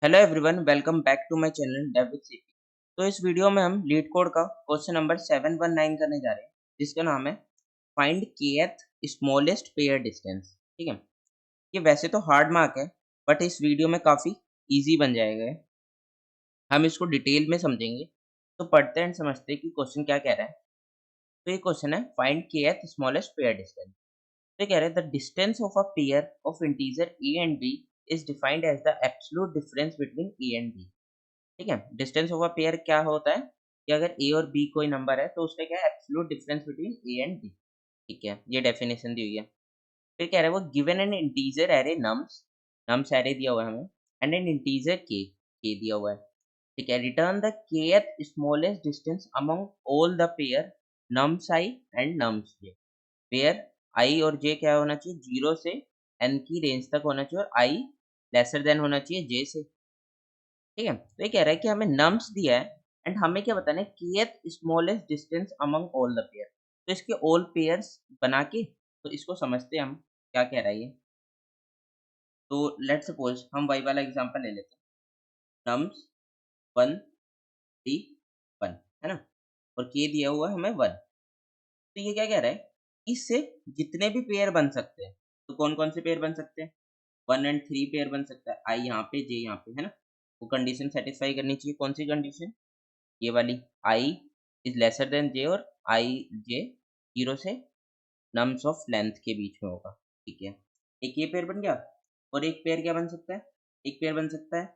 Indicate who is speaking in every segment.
Speaker 1: Hello everyone, welcome back to my channel Dev with CP. तो इस video में हम लीड कोड का क्वेश्चन नंबर 719 करने जा रहे हैं, जिसका नाम है find kth smallest pair distance. ठीक है, ये वैसे तो हार्ड मार्क है, बट इस वीडियो में काफ़ी इजी बन जाएगा। हम इसको डिटेल में समझेंगे। तो पढ़ते हैं, समझते हैं कि क्वेश्चन क्या कह रहा है। तो ये क्वेश्चन है find kth smallest pair distance. तो कह रहे हैं the distance of a pair of integer A and B is defined as the absolute difference between A and B. ठीक है, डिस्टेंस ऑफ अ पेयर क्या होता है कि अगर ए और बी कोई नंबर है तो उसका क्या है, absolute difference between A and B. ठीक है, ये डेफिनेशन दी हुई है। फिर कह रहा है वो given an integer array nums, nums array दिया हुआ है हमें, एंड एन इंटीजर के दिया हुआ है। ठीक है, return the kth smallest distance among all the pair nums i and nums j, pair i और जे क्या होना चाहिए, 0 से n की रेंज तक होना चाहिए और आई लेसर देन होना चाहिए j से। ठीक है, तो ये कह रहा है कि हमें नम्स दिया है एंड हमें क्या बताना है, kth smallest distance among all the pair. तो इसके ऑल पेयर्स बना के तो इसको समझते हैं हम क्या कह रहा है ये। तो लेट सपोज हम वही वाला एग्जांपल ले लेते हैं, नम्स 1 3 1, है ना, और के दिया हुआ है हमें 1। तो ये क्या कह रहा है, इससे जितने भी पेयर बन सकते हैं, तो कौन कौन से पेयर बन सकते हैं, 1 एंड 3 पेयर बन सकता है, आई यहाँ पे जे यहाँ पे, है ना। वो कंडीशन सेटिस्फाई करनी चाहिए, कौन सी कंडीशन, ये वाली, आई इज लेसर देन जे और आई जे 0 से नम्स ऑफ लेंथ के बीच में होगा। ठीक है, एक ये पेयर बन गया। और एक पेयर क्या बन सकता है, एक पेयर बन सकता है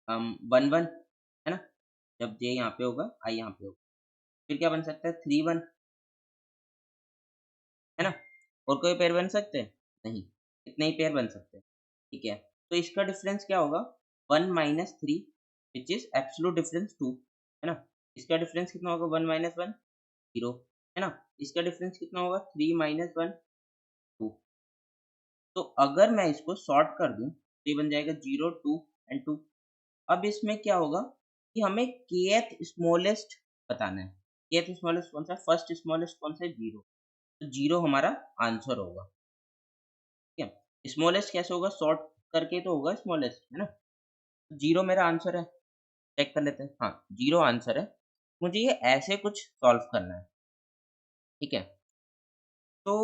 Speaker 1: 1 1, है ना, जब जे यहाँ पे होगा आई यहाँ पे होगा। फिर क्या बन सकता है 3 1, है ना। और कोई पेयर बन सकते हैं, नहीं, इतने ही पेयर बन सकते हैं। ठीक है, तो इसका डिफरेंस क्या होगा, 1 minus 3 which is absolute difference 2, है ना। इसका डिफरेंस कितना होगा, 1 माइनस 1 0, है ना। इसका डिफरेंस कितना होगा, 3 माइनस 1 2। तो अगर मैं इसको सॉर्ट कर दूं तो ये बन जाएगा 0 2 एंड 2। अब इसमें क्या होगा कि हमें kth स्मॉलेस्ट बताना है। kth स्मॉलेस्ट कौन सा, फर्स्ट स्मॉलेस्ट कौन सा है, 0। तो 0 हमारा आंसर होगा। ठीक है, स्मॉलेस्ट कैसे होगा, सॉर्ट करके तो होगा स्मॉलेस्ट, है ना। 0 मेरा आंसर है, चेक कर लेते हैं, हाँ 0 आंसर है। मुझे ये ऐसे कुछ सॉल्व करना है। ठीक है, तो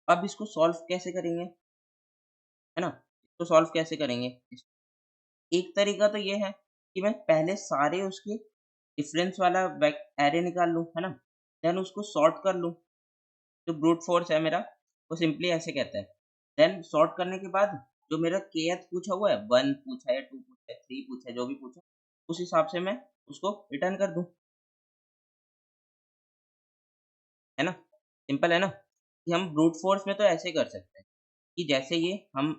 Speaker 1: अब इसको सॉल्व कैसे करेंगे, है ना। इसको सॉल्व कैसे करेंगे, एक तरीका तो ये है कि मैं पहले सारे उसके डिफरेंस वाला एरे निकाल लूँ, है ना, देन उसको सॉर्ट कर लूँ। जो ब्रूट फोर्स है मेरा, वो सिंपली ऐसे कहता है, देन सॉर्ट करने के बाद जो मेरा kth पूछा हुआ है, 1 पूछा है, 2 पूछा है, 3 पूछा है, जो भी पूछा, उस हिसाब से मैं उसको रिटर्न कर दूँ, है ना। सिंपल है ना, कि हम ब्रूट फोर्स में तो ऐसे कर सकते हैं कि जैसे ये हम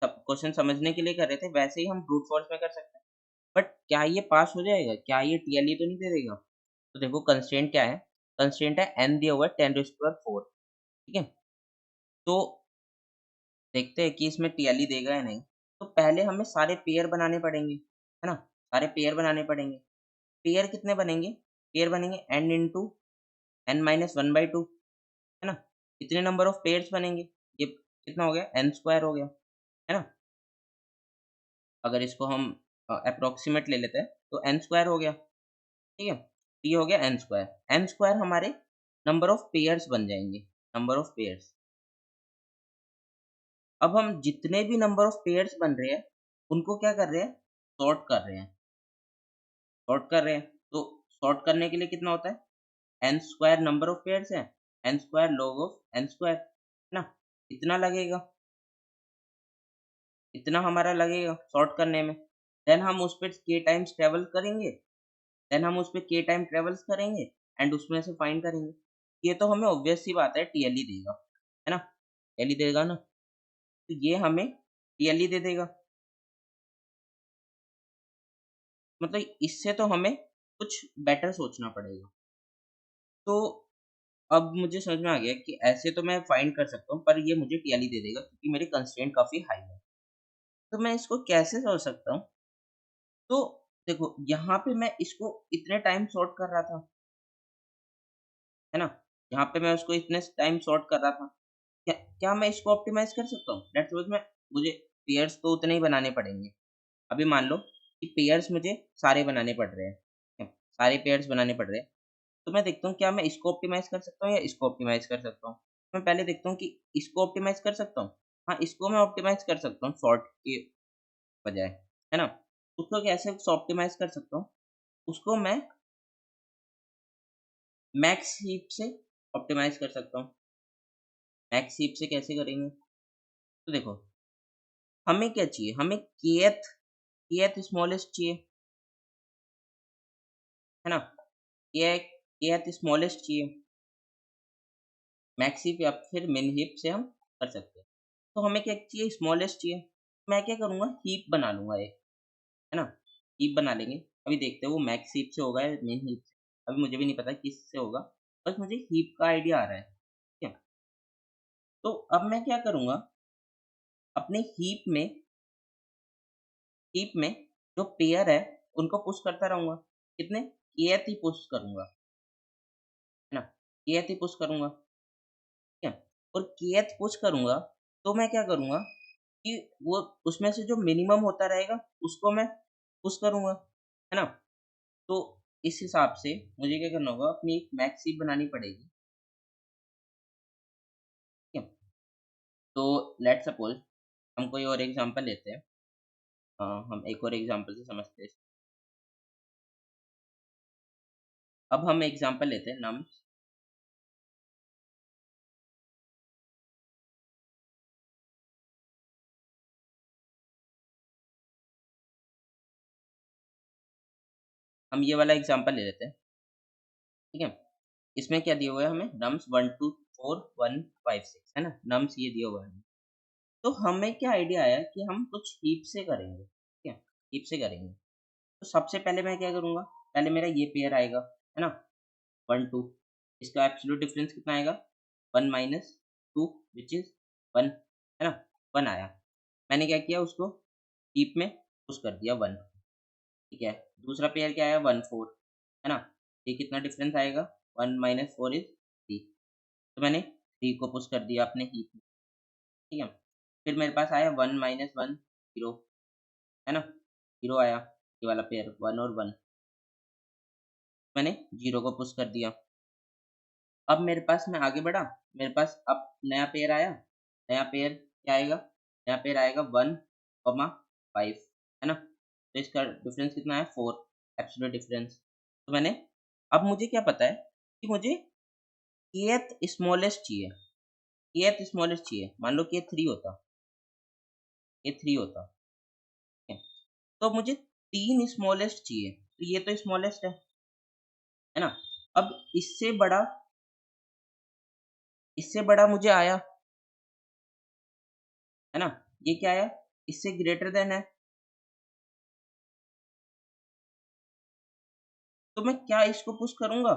Speaker 1: सब क्वेश्चन समझने के लिए कर रहे थे, वैसे ही हम ब्रूट फोर्स में कर सकते हैं। बट क्या ये पास हो जाएगा, क्या ये टीएलई तो नहीं दे देगा। तो देखो कंस्ट्रेंट क्या है, कंस्ट्रेंट है एन दिया हुआ है 10⁴। ठीक है, तो देखते हैं कि इसमें टीएलई देगा या नहीं। तो पहले हमें सारे पेयर बनाने पड़ेंगे, है ना, सारे पेयर बनाने पड़ेंगे। पेयर कितने बनेंगे, पेयर बनेंगे एन इंटू एन माइनस 1/2, है ना। इतने नंबर ऑफ पेयर्स बनेंगे, ये कितना हो गया, एन स्क्वायर हो गया, है ना। अगर इसको हम अप्रोक्सीमेट ले लेते हैं तो एन स्क्वायर हो गया। ठीक है, तो ये हो गया एन स्क्वायर। एन स्क्वायर हमारे नंबर ऑफ पेयर्स बन जाएंगे, नंबर ऑफ पेयर्स। अब हम जितने भी नंबर ऑफ पेयर्स बन रहे हैं उनको क्या कर रहे हैं, सॉर्ट कर रहे हैं, सॉर्ट कर रहे हैं। तो सॉर्ट करने के लिए कितना होता है, n square number of pairs है, n square log of n square, है ना। इतना लगेगा, इतना हमारा लगेगा सॉर्ट करने में। देन हम उस पर के टाइम्स ट्रेवल करेंगे, देन हम उस पे के टाइम ट्रेवल्स करेंगे एंड उसमें से फाइंड करेंगे। ये तो हमें ऑब्वियस सी बात है टीएलई देगा, है ना, टीएलई देगा ना। तो ये हमें टीएलई दे देगा, मतलब इससे तो हमें कुछ बेटर सोचना पड़ेगा। तो अब मुझे समझ में आ गया कि ऐसे तो मैं फाइंड कर सकता हूँ, पर ये मुझे टीएलई दे देगा क्योंकि मेरी कंस्ट्रेंट काफी हाई है। तो मैं इसको कैसे सोच सकता हूँ, तो देखो यहाँ पे मैं इसको इतने टाइम सॉर्ट कर रहा था, है ना, यहाँ पे मैं उसको इतने टाइम सॉर्ट कर रहा था। क्या क्या मैं इसको ऑप्टिमाइज़ कर सकता हूँ? लेट्स सपोज़ मैं मुझे पेयर्स तो उतने ही बनाने पड़ेंगे। अभी मान लो कि पेयर्स मुझे सारे बनाने पड़ रहे हैं, ठीक है? सारे पेयर्स बनाने पड़ रहे हैं, तो मैं देखता हूँ क्या मैं इसको ऑप्टिमाइज़ कर सकता हूँ या इसको ऑप्टिमाइज़ कर सकता हूँ। मैं पहले देखता हूँ कि इसको ऑप्टिमाइज़ कर सकता हूँ। हाँ, इसको मैं ऑप्टिमाइज़ कर सकता हूँ सॉर्ट के बजाय, है ना? उसको कैसे ऑप्टिमाइज़ कर सकता हूँ? उसको मैं मैक्स हीप से ऑप्टिमाइज़ कर सकता हूँ। मैक्स हीप से कैसे करेंगे? तो देखो, हमें क्या चाहिए? हमें kth स्मॉलेस्ट चाहिए, है ना? kth स्मॉलेस्ट चाहिए। मैक्स हीप या फिर मिन हीप से हम कर सकते हैं। तो हमें क्या चाहिए? स्मॉलेस्ट चाहिए। मैं क्या करूँगा? हीप बना लूँगा एक, है ना? हीप बना लेंगे। अभी देखते हैं वो मैक्स हीप से होगा या मिन हीप से। अभी मुझे भी नहीं पता किससे होगा। बस मुझे हीप का आइडिया आ रहा है। ठीक है? तो अब मैं क्या करूँगा? अपने हीप में जो पेयर है उनको पुश करता रहूँगा। कितने? kth ही पुश करूँगा, है ना? kth ही पुश करूँगा, ठीक है? और kth पुश करूँगा तो मैं क्या करूँगा कि वो उसमें से जो मिनिमम होता रहेगा उसको मैं पुश करूँगा, है ना? तो इस हिसाब से मुझे क्या करना होगा, अपनी एक मैक्स हीप बनानी पड़ेगी, ठीक है? तो लेट्स सपोज़ हम कोई और एग्ज़ाम्पल लेते हैं। हम एक और एग्ज़ाम्पल से समझते हैं। अब हम एग्ज़ाम्पल लेते हैं नम्स। हम ये वाला एग्ज़ाम्पल ले लेते हैं, ठीक है? इसमें क्या दिया हुआ है हमें? नम्स 1, 2, 4, 1, 5, 6, है ना? नम्स ये दिया हुआ है। तो हमें क्या आइडिया आया कि हम कुछ हीप से करेंगे, ठीक है? हीप से करेंगे। तो सबसे पहले मैं क्या करूँगा? पहले मेरा ये पेयर आएगा, है ना? 1, 2, इसका एब्सोल्यूट डिफरेंस कितना आएगा? 1 माइनस 2 व्हिच इज़ 1, है ना? 1 आया। मैंने क्या किया? उसको हीप में पुश कर दिया 1, ठीक है? दूसरा पेयर क्या आया? 1, 4, है ना? ये कितना डिफरेंस आएगा? 1 माइनस 4 इज़ 3, तो मैंने 3 को पुश कर दिया अपने हीप में, ठीक है? फिर मेरे पास आया 1 माइनस 1, 0, है ना? 0 आया, ये वाला पेयर 1 और 1, मैंने 0 को पुश कर दिया। अब मेरे पास मैं आगे बढ़ा, मेरे पास अब नया पेयर आया, नया पेयर क्या आएगा? नया पेयर आएगा 1, 5, है ना? तो इसका डिफरेंस कितना है? 4, एब्सोल्यूट डिफरेंस। तो मैंने अब मुझे क्या पता है कि मुझे kth स्मॉलेस्ट चाहिए, kth स्मॉलेस्ट चाहिए। मान लो k 3 होता, k 3 होता, ठीक है? तो मुझे 3 स्मॉलेस्ट चाहिए, तो ये तो स्मॉलेस्ट है ना? अब इससे बड़ा मुझे आया, है ना? ये क्या आया? इससे ग्रेटर देन है। तो मैं क्या इसको पुश करूँगा?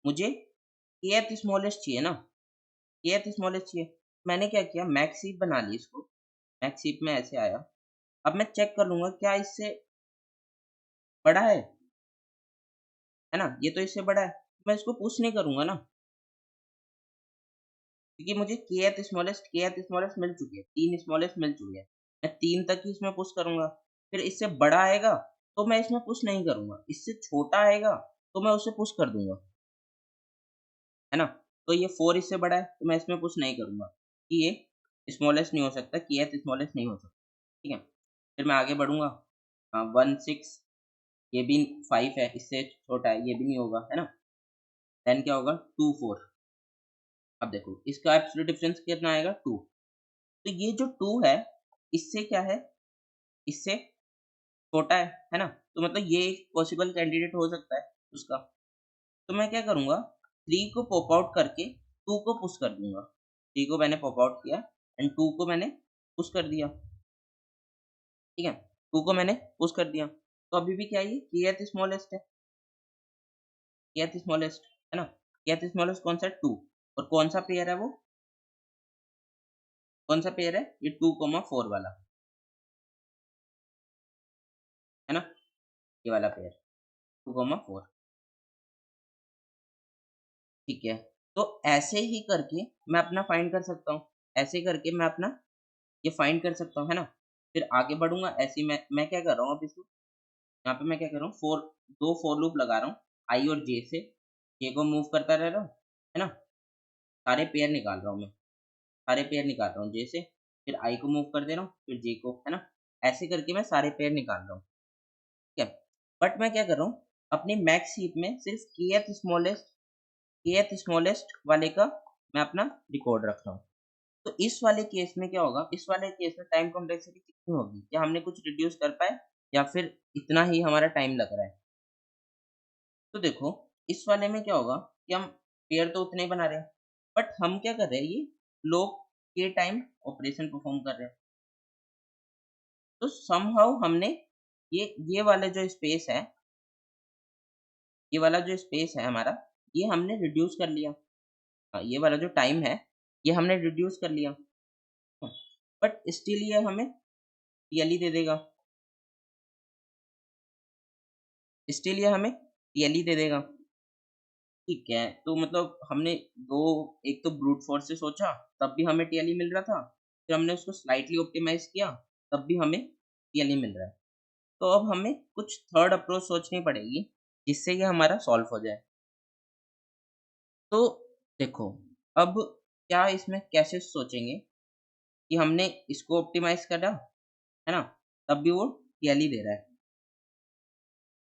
Speaker 1: मुझे kth स्मॉलेस्ट चाहिए ना, kth स्मॉलेस्ट चाहिए। मैंने क्या किया? मैक्स हीप बना ली इसको, मैक्स हीप में ऐसे आया। अब मैं चेक कर लूँगा क्या इससे बड़ा है ना? ये तो इससे बड़ा है। मैं इसको पुश नहीं करूँगा ना, क्योंकि मुझे kth स्मॉलेस्ट मिल चुकी है, 3 स्मॉलेस्ट मिल चुकी है। मैं 3 तक ही इसमें पुश करूँगा। फिर इससे बड़ा आएगा, तो मैं इसमें पुश नहीं करूँगा। इससे छोटा आएगा, तो मैं उसे पुश कर दूँगा, है ना? तो ये 4 इससे बड़ा है, तो मैं इसमें पुश नहीं करूँगा कि ये स्मॉलेस्ट नहीं हो सकता, kth स्मॉलेस्ट नहीं हो सकता, ठीक है? फिर मैं आगे बढ़ूँगा, 1, 6, ये भी 5 है, इससे छोटा है, ये भी नहीं होगा, है ना? देन क्या होगा? 2, 4। अब देखो इसका एब्सोल्यूट डिफरेंस कितना आएगा? 2। तो ये जो 2 है, इससे क्या है? इससे छोटा है ना? तो मतलब ये एक पॉसिबल कैंडिडेट हो सकता है उसका। तो मैं क्या करूँगा? 3 को पॉप आउट करके 2 को पुश कर दूँगा। 3 को मैंने पॉप आउट किया एंड 2 को मैंने पुश कर दिया, ठीक है? 2 को मैंने पुश कर दिया। तो अभी भी क्या है ये? kth स्मॉलेस्ट है, kth स्मॉलेस्ट, है ना? kth स्मॉलेस्ट कौन-सा है? 2। और कौन-सा पेयर है वो? कौन-सा पेयर है? ये 2, 4 वाला, है ना? ये वाला पेयर 2, 4, ठीक है। तो ऐसे ही करके मैं अपना फाइंड कर सकता हूँ। ऐसे करके मैं अपना ये फाइंड कर सकता हूँ, है ना। फिर आगे बढ़ूंगा ऐसे ही मैं क्या कर रहा हूँ अब इसको, यहाँ पे मैं क्या कर रहा हूँ, दो फोर लूप लगा रहा हूँ आई और जे से। जे को मूव करता रह रहा हूँ, है ना। सारे पेयर निकाल रहा हूँ मैं, सारे पेयर निकाल रहा हूँ जे से, फिर आई को मूव कर दे रहा हूँ, फिर जे को, है ना। ऐसे करके मैं सारे पेयर निकाल रहा हूँ, ठीक है। बट मैं क्या कर रहा हूँ, अपनी मैक्स हीप में सिर्फ केएथ स्मॉलेस्ट वाले का मैं अपना रिकॉर्ड रख रहा हूँ। तो इस वाले केस में क्या होगा, इस वाले केस में टाइम कॉम्प्लेक्सिटी कितनी होगी, क्या हमने कुछ रिड्यूस कर पाए या फिर इतना ही हमारा टाइम लग रहा है। तो देखो इस वाले में क्या होगा कि हम पेयर तो उतने ही बना रहे हैं, बट हम क्या कर रहे हैं, ये लोग के टाइम ऑपरेशन परफॉर्म कर रहे हैं। तो समहाउ हमने ये वाला जो स्पेस है, ये वाला जो स्पेस है हमारा, ये हमने रिड्यूस कर लिया। ये वाला जो टाइम है, ये हमने रिड्यूस कर लिया, बट स्टिल ये हमें टीएलई दे देगा, स्टिल ये हमें टीएलई दे देगा। ठीक है, तो मतलब हमने दो, एक तो ब्रूट फोर्स से सोचा तब भी हमें टीएलई मिल रहा था, फिर हमने उसको स्लाइटली ऑप्टिमाइज किया तब भी हमें टीएलई मिल रहा है। तो अब हमें कुछ थर्ड अप्रोच सोचनी पड़ेगी जिससे ये हमारा सॉल्व हो जाए। तो देखो अब क्या इसमें कैसे सोचेंगे कि हमने इसको ऑप्टिमाइज करा, है ना, तब भी वो टीएलई दे रहा है।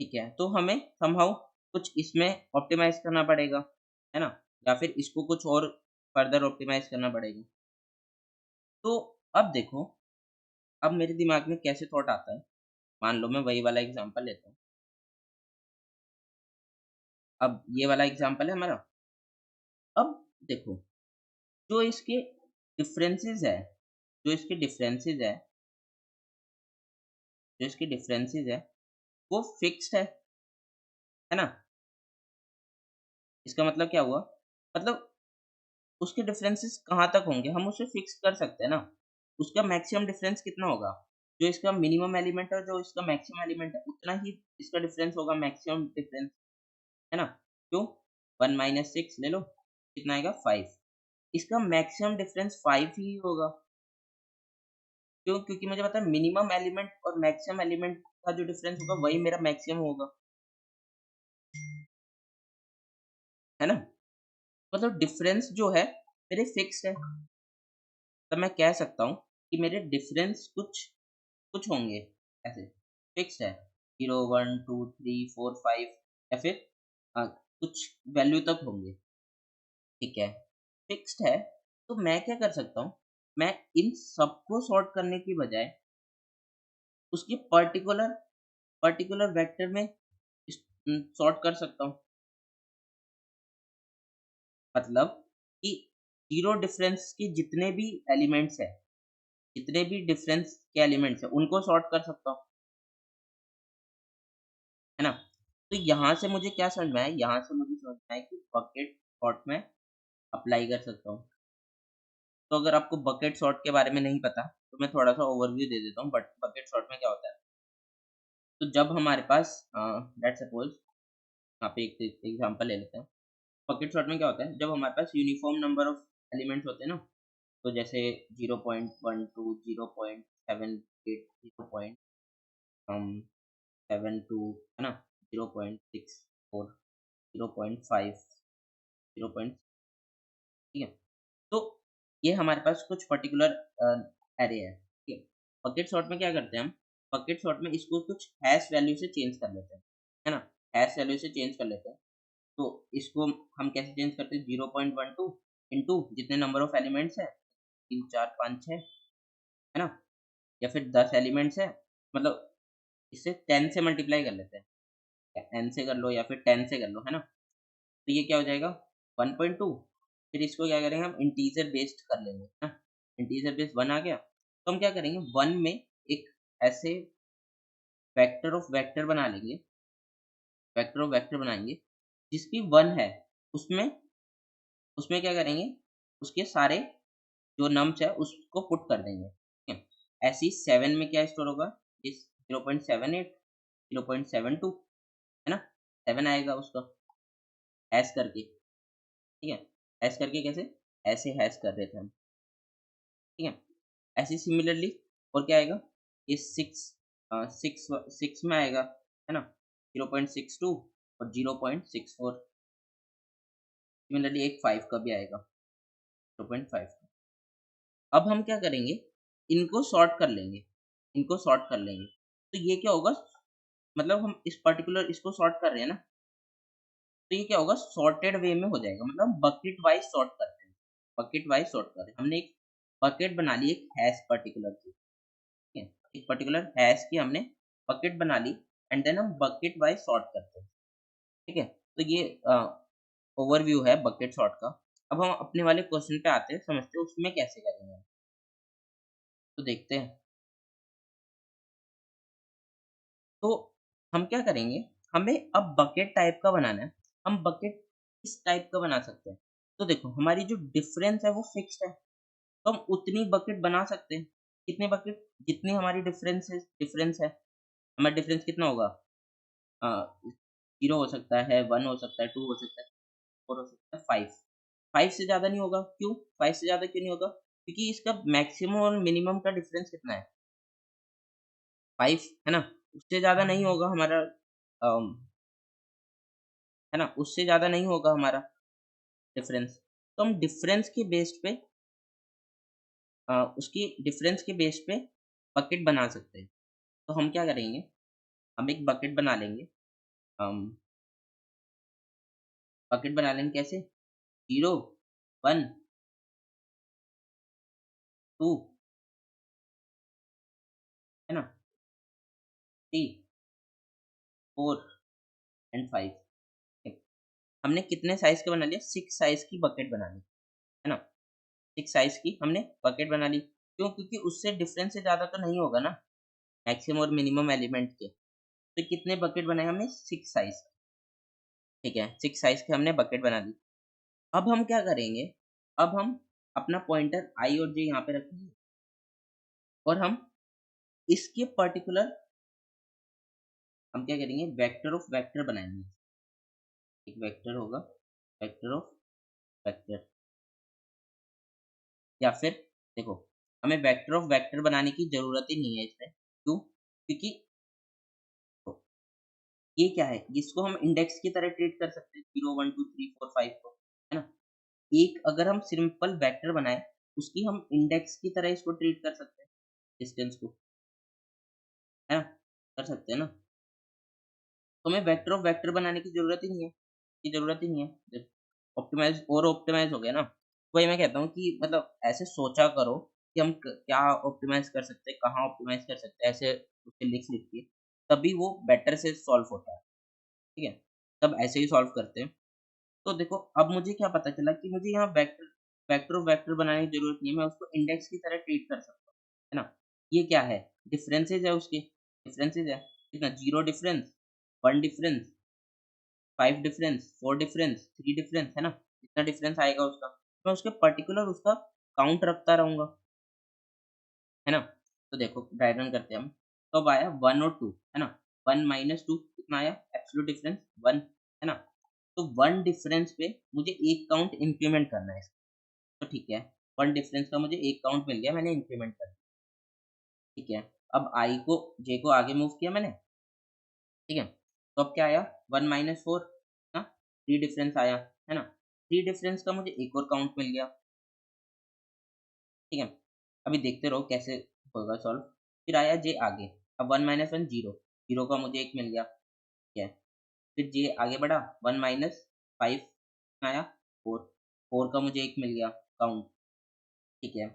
Speaker 1: ठीक है, तो हमें समहाउ कुछ इसमें ऑप्टिमाइज करना पड़ेगा, है ना, या फिर इसको कुछ और फर्दर ऑप्टिमाइज करना पड़ेगा। तो अब देखो, अब मेरे दिमाग में कैसे थॉट आता है, मान लो मैं वही वाला एग्जांपल लेता हूँ। अब ये वाला एग्जांपल है हमारा। अब देखो जो इसके डिफरेंसेस है, जो इसके डिफरेंसेस है, जो इसके डिफरेंसेस है वो फिक्स्ड है ना। इसका मतलब क्या हुआ, मतलब उसके डिफरेंसेस कहाँ तक होंगे हम उसे फिक्स कर सकते हैं ना। उसका मैक्सिमम डिफरेंस कितना होगा, जो इसका मिनिमम एलिमेंट है जो इसका मैक्सिमम एलिमेंट है उतना ही इसका डिफरेंस होगा, मैक्सिमम डिफरेंस, है ना। क्यों, 1 - 6 ले लो, कितना आएगा 5। इसका मैक्सिमम डिफरेंस 5 ही होगा। क्यों, क्योंकि मुझे पता है मिनिमम एलिमेंट और मैक्सिमम एलिमेंट का जो डिफरेंस होगा वही मेरा मैक्सिमम होगा, है ना। मतलब डिफरेंस जो है मेरे फिक्स है। तो मैं कह सकता हूँ कि मेरे डिफरेंस कुछ कुछ होंगे ऐसे, फिक्स है, 0 1 2 3 4 5, या फिर कुछ वैल्यू तक होंगे। ठीक है, फिक्स्ड है। तो मैं क्या कर सकता हूँ, मैं इन सबको सॉर्ट करने की बजाय उसकी पर्टिकुलर पर्टिकुलर वेक्टर में सॉर्ट कर सकता हूँ। मतलब कि जीरो डिफरेंस के जितने भी एलिमेंट्स है, जितने भी डिफरेंस के एलिमेंट्स है उनको सॉर्ट कर सकता हूँ, है ना। तो यहाँ से मुझे क्या समझ में आया, यहाँ से मुझे समझ में आया कि बकेट सॉर्ट में अप्लाई कर सकता हूँ। तो अगर आपको बकेट सॉर्ट के बारे में नहीं पता तो मैं थोड़ा सा ओवरव्यू दे देता हूँ, बट बकेट सॉर्ट में क्या होता है। तो जब हमारे पास लेट्स सपोज यहाँ पे एक एग्जांपल ले लेते हैं। बकेट सॉर्ट में क्या होता है, जब हमारे पास यूनिफॉर्म नंबर ऑफ एलिमेंट्स होते हैं ना, तो जैसे 0.12 0.78 0.72, है ना, 0.64 0.5 0. ठीक है, तो ये हमारे पास कुछ पर्टिकुलर एरे है, ठीक है। बकेट सॉर्ट में क्या करते हैं हम, बकेट सॉर्ट में इसको कुछ हैश वैल्यू से चेंज कर लेते हैं, है ना, हैश वैल्यू से चेंज कर लेते हैं। तो इसको हम कैसे चेंज करते हैं, 0.12 इंटू जितने नंबर ऑफ एलिमेंट्स है, 3 4 5 6, है ना, या फिर 10 एलिमेंट्स है, मतलब इसे 10 से मल्टीप्लाई कर लेते हैं, n से कर लो या फिर 10 से कर लो, है ना। तो ये क्या हो जाएगा 1.2। फिर इसको क्या करेंगे हम इंटीजर बेस्ड कर लेंगे, है ना। इंटीजर बेस्ड 1 आ गया, तो हम क्या करेंगे 1 में एक ऐसे वेक्टर ऑफ वेक्टर बना लेंगे, वेक्टर ऑफ वेक्टर बनाएंगे जिसकी 1 है, उसमें उसमें क्या करेंगे, उसके सारे जो नम्स है उसको पुट कर देंगे, ठीक है। ऐसे ही 7 में क्या स्टोर होगा, इस 0.78 0.72, है ना, 7 आएगा उसका हैश करके, ठीक है। हैश करके कैसे, ऐसे हैश कर रहे थे हम, ठीक है। ऐसे सिमिलरली और क्या आएगा, ये सिक्स सिक्स में आएगा, है ना, 0.62 और 0.64। सिमिलरली एक 5 का भी आएगा, 0.5 का। अब हम क्या करेंगे, इनको सॉर्ट कर लेंगे, इनको सॉर्ट कर लेंगे। तो ये क्या होगा, मतलब हम इस पर्टिकुलर इसको सॉर्ट कर रहे हैं ना, तो ये क्या होगा, सॉर्टेड वे में हो जाएगा, मतलब बकेट वाइज सॉर्ट करते हैं, बकेट वाइज सॉर्ट कर रहे हैं। हमने एक बकेट बना ली, एक हैश पर्टिकुलर की, ठीक है, एक पर्टिकुलर हैश की हमने बकेट बना ली, एंड देन हम बकेट वाइज सॉर्ट करते हैं, ठीक है। तो ये ओवरव्यू है बकेट सॉर्ट का। अब हम अपने वाले क्वेश्चन पे आते हैं, समझते हैं उसमें कैसे करेंगे हम। तो देखते हैं। तो हम क्या करेंगे, हमें अब बकेट टाइप का बनाना है। हम बकेट किस टाइप का बना सकते हैं, तो देखो हमारी जो डिफरेंस है वो फिक्स्ड है, तो हम उतनी बकेट बना सकते हैं। कितने बकेट, जितनी हमारी डिफरेंस है। हमारा डिफरेंस कितना होगा, 0 हो सकता है, 1 हो सकता है, 2 हो सकता है, 4 हो सकता है, 5। 5 से ज़्यादा नहीं होगा, क्यों? 5 से ज़्यादा क्यों नहीं होगा? क्योंकि इसका मैक्सिमम और मिनिमम का डिफरेंस कितना है? 5, है ना? उससे ज़्यादा नहीं होगा हमारा, अम, है ना? उससे ज़्यादा नहीं होगा हमारा डिफरेंस। तो हम डिफरेंस के बेस पे, उसकी डिफरेंस के बेस पे बकेट बना सकते हैं। तो हम क्या करेंगे, हम एक बकेट बना लेंगे। बकेट बना लेंगे कैसे? 0, 1, 2, है ना, 3, 4 एंड 5। हमने कितने साइज का बना लिया? 6 साइज की बकेट बना ली, है ना? 6 साइज की हमने बकेट बना ली। क्यों? क्योंकि उससे डिफरेंस से ज़्यादा तो नहीं होगा ना, मैक्सिमम और मिनिमम एलिमेंट के। तो कितने बकेट बनाए हमने? 6 साइज, ठीक है? 6 साइज के हमने बकेट बना ली। अब हम क्या करेंगे, अब हम अपना पॉइंटर i और j यहाँ पे रखेंगे, और हम इसके पर्टिकुलर, हम क्या करेंगे, वेक्टर ऑफ वेक्टर बनाएंगे। एक वेक्टर होगा, वेक्टर ऑफ वेक्टर, या फिर देखो, हमें वेक्टर ऑफ वेक्टर बनाने की ज़रूरत ही नहीं है इसमें। क्यों? क्योंकि तो ये क्या है, जिसको हम इंडेक्स की तरह ट्रीट कर सकते हैं, 0, 1, 2, 3, 4, 5 को, है ना? एक अगर हम सिंपल वेक्टर बनाएँ, उसकी हम इंडेक्स की तरह इसको ट्रीट कर सकते हैं, डिस्टेंस को, है ना? कर सकते हैं ना? तो हमें वेक्टर ऑफ वेक्टर बनाने की ज़रूरत ही नहीं है, की ज़रूरत ही नहीं है। ऑप्टिमाइज़ और ऑप्टिमाइज़ हो गया ना? वही मैं कहता हूँ कि मतलब ऐसे सोचा करो कि हम क क्या ऑप्टिमाइज़ कर सकते हैं, कहाँ ऑप्टिमाइज़ कर सकते हैं, ऐसे उसे लिख-लिख के, तभी वो बेटर से सॉल्व होता है, ठीक है? तब ऐसे ही सॉल्व करते हैं। तो देखो, अब मुझे क्या पता चला कि मुझे यहाँ वेक्टर वेक्टर ऑफ वेक्टर बनाने की ज़रूरत नहीं है, मैं उसको इंडेक्स की तरह ट्रीट कर सकता हूँ, है ना? ये क्या है? डिफरेंसेस है उसके, डिफरेंसेस है, ठीक है? 0 difference, 1 difference, 5 difference, 4 difference, 3 difference, है ना? इतना डिफरेंस आएगा उसका। मैं उसके पर्टिकुलर उसका काउंट रखता रहूँगा, है ना? तो देखो डायग्राम करते हैं हम। तो अब आया 1 और 2, है ना? 1 माइनस 2 कितना आया? एब्सोल्यूट डिफरेंस 1, है ना? तो 1 डिफरेंस पे मुझे एक काउंट इंक्रीमेंट करना है इसका। तो ठीक है, 1 डिफरेंस का मुझे एक काउंट मिल गया, मैंने इंक्रीमेंट कर दिया, ठीक है। अब i को, j को आगे मूव किया मैंने, ठीक है। तो अब क्या आया, 1 माइनस 4, ना, 3 डिफरेंस आया, है ना? 3 डिफरेंस का मुझे एक और काउंट मिल गया, ठीक है। अभी देखते रहो कैसे होगा सॉल्व। फिर आया j आगे, अब 1 माइनस 1 0, 0 का मुझे एक मिल गया, ठीक है। फिर j आगे बढ़ा, 1 माइनस 5 आया, 4, 4 का मुझे एक मिल गया काउंट, ठीक है।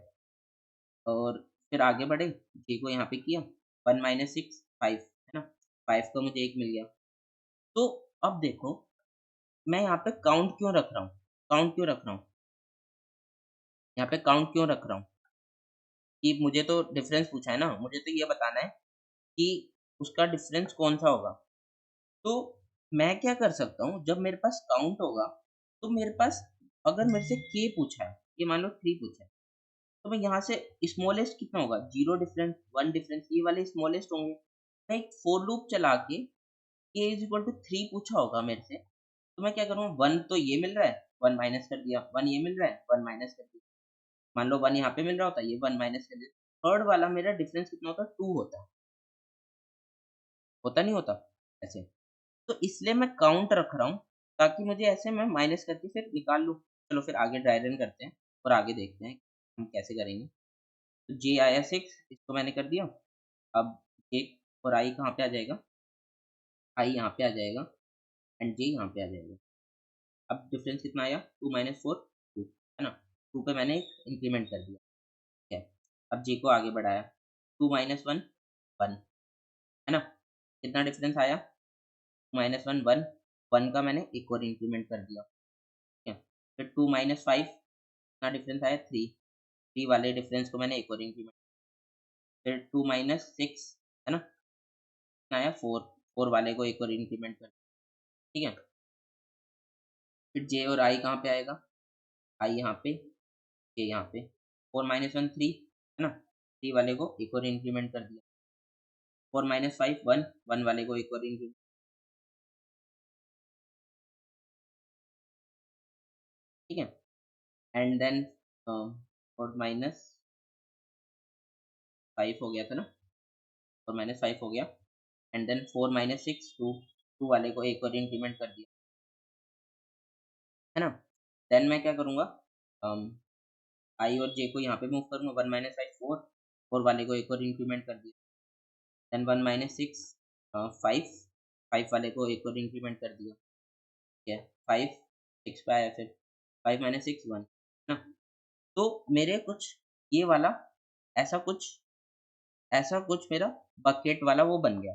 Speaker 1: और फिर आगे बढ़े, j को यहाँ पे किया, 1 माइनस 6 5, है ना? 5 का मुझे एक मिल गया। तो अब देखो, मैं यहाँ पे काउंट क्यों रख रहा हूँ? काउंट क्यों रख रहा हूँ? यहाँ पे काउंट क्यों रख रहा हूँ? कि मुझे तो डिफरेंस पूछा है ना, मुझे तो ये बताना है कि उसका डिफरेंस कौन-सा होगा। तो मैं क्या कर सकता हूँ, जब मेरे पास काउंट होगा, तो मेरे पास अगर मेरे से k पूछा है, ये मान लो 3 पूछा है, तो मैं यहाँ से स्मॉलेस्ट कितना होगा, 0 डिफरेंस, 1 डिफरेंस, ये वाले स्मॉलेस्ट होंगे। मैं एक फॉर लूप चला के k इज़ इक्वल टू 3 पूछा होगा मेरे से, तो मैं क्या करूँगा, 1 तो ये मिल रहा है, 1 माइनस कर दिया, 1 ये मिल रहा है, 1 माइनस कर दिया। मान लो 1 यहाँ पे मिल रहा होता, ये 1 माइनस कर दिया, थर्ड वाला मेरा डिफरेंस कितना होता, 2 होता नहीं होता ऐसे। तो इसलिए मैं काउंट रख रहा हूँ, ताकि मुझे ऐसे मैं माइनस करके फिर निकाल लूँ। चलो फिर आगे ड्राई रन करते हैं और आगे देखते हैं हम कैसे करेंगे। तो जे आया 6, इसको मैंने कर दिया। अब जे और आई कहाँ पे आ जाएगा, आई यहाँ पे आ जाएगा एंड जे यहाँ पे आ जाएगा। अब डिफरेंस कितना आया, 2 माइनस 4 2, है ना। 2 पे मैंने एक इंक्रीमेंट कर दिया, ठीक है। अब जे को आगे बढ़ाया, 2 माइनस 1 1, है ना। कितना डिफरेंस आया, माइनस 1 1, 1 का मैंने एक और इंक्रीमेंट कर दिया, ठीक है। फिर 2 माइनस 5, कितना डिफरेंस आया, 3, 3 वाले डिफरेंस को मैंने एक और इंक्रीमेंट। फिर 2 माइनस 6, है ना, कितना आया 4, 4 वाले को एक और इंक्रीमेंट कर, ठीक है। फिर जे और आई कहाँ पे आएगा, आई यहाँ पे, जे यहाँ पे। 4 माइनस 1 3, है ना, 3 वाले को एक और इंक्रीमेंट कर दिया। 4 माइनस 5 1, 1 वाले को एक और इंक्रीमेंट, ठीक है। एंड देन 4 माइनस 5 हो गया था ना, 4 माइनस 5 हो गया। एंड देन 4 माइनस 6 2, 2 वाले को एक और इंक्रीमेंट कर दिया, है ना। देन मैं क्या करूँगा, आई और जे को यहाँ पे मूव करूँगा, 1 माइनस 5 4, 4 वाले को एक और इंक्रीमेंट कर दिया। देन 1 माइनस 6 5, 5 वाले को एक और इंक्रीमेंट कर दिया, ठीक है। 5 6 पे आया, फिर 5 माइनस 6 1, है ना। तो मेरे कुछ ये वाला ऐसा कुछ मेरा बकेट वाला वो बन गया,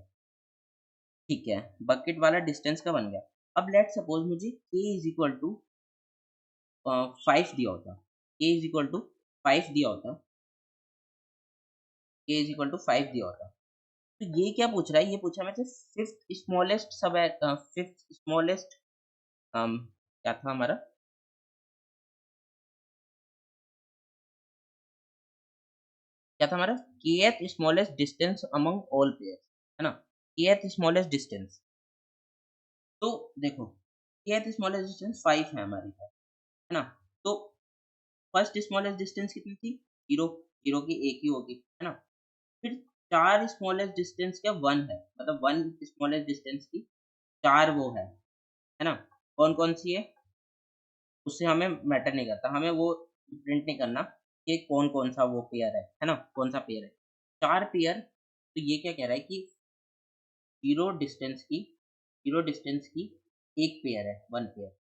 Speaker 1: ठीक है। बकेट वाला डिस्टेंस का बन गया। अब लेट्स सपोज मुझे k इज इक्वल टू 5 दिया होता, k इज इक्वल टू 5 दिया होता, k इज इक्वल टू 5 दिया होता। तो ये क्या पूछ रहा है, ये पूछा मुझसे फिफ्थ स्मॉलेस्ट सब, फिफ्थ स्मॉलेस्ट क्या था हमारा, क्या था हमारा, kth smallest distance among all pairs, है ना। kth स्मॉलेस्ट डिस्टेंस, तो देखो kth स्मॉलेस्ट डिस्टेंस 5 है हमारे पास, है ना। तो फर्स्ट स्मॉलेस्ट डिस्टेंस कितनी थी, 0, 0 की एक ही होगी, है ना। फिर 4 स्मॉलेस्ट डिस्टेंस क्या 1 है, मतलब 1 स्मॉलेस्ट डिस्टेंस की 4 वो है ना। कौन-कौन सी है, उससे हमें मैटर नहीं करता, हमें वो प्रिंट नहीं करना कि कौन-कौन सा वो पेयर है ना, कौन-सा पेयर है। 4 पेयर, तो ये क्या कह रहा है कि 0 डिस्टेंस की 0 डिस्टेंस की 1 पेयर है, 1 पेयर,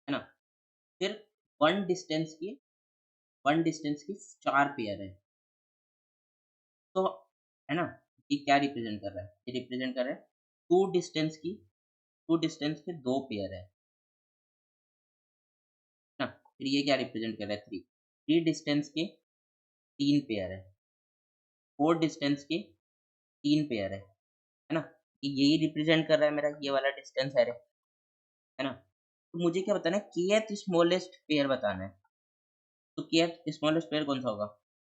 Speaker 1: है ना। फिर 1 डिस्टेंस की 1 डिस्टेंस की 4 पेयर है। तो है ना, ये क्या रिप्रेजेंट कर रहा है? ये रिप्रेजेंट कर रहा है 2 डिस्टेंस के 2 पेयर है ना। फिर ये क्या रिप्रेजेंट कर रहा है, 3 डिस्टेंस के 3 पेयर है, 4 डिस्टेंस के 3 पेयर है ना। ये यही रिप्रेजेंट कर रहा है मेरा ये वाला डिस्टेंस है ना। तो मुझे क्या बताना है, kth स्मॉलेस्ट पेयर बताना है। तो kth स्मॉलेस्ट पेयर कौन सा होगा?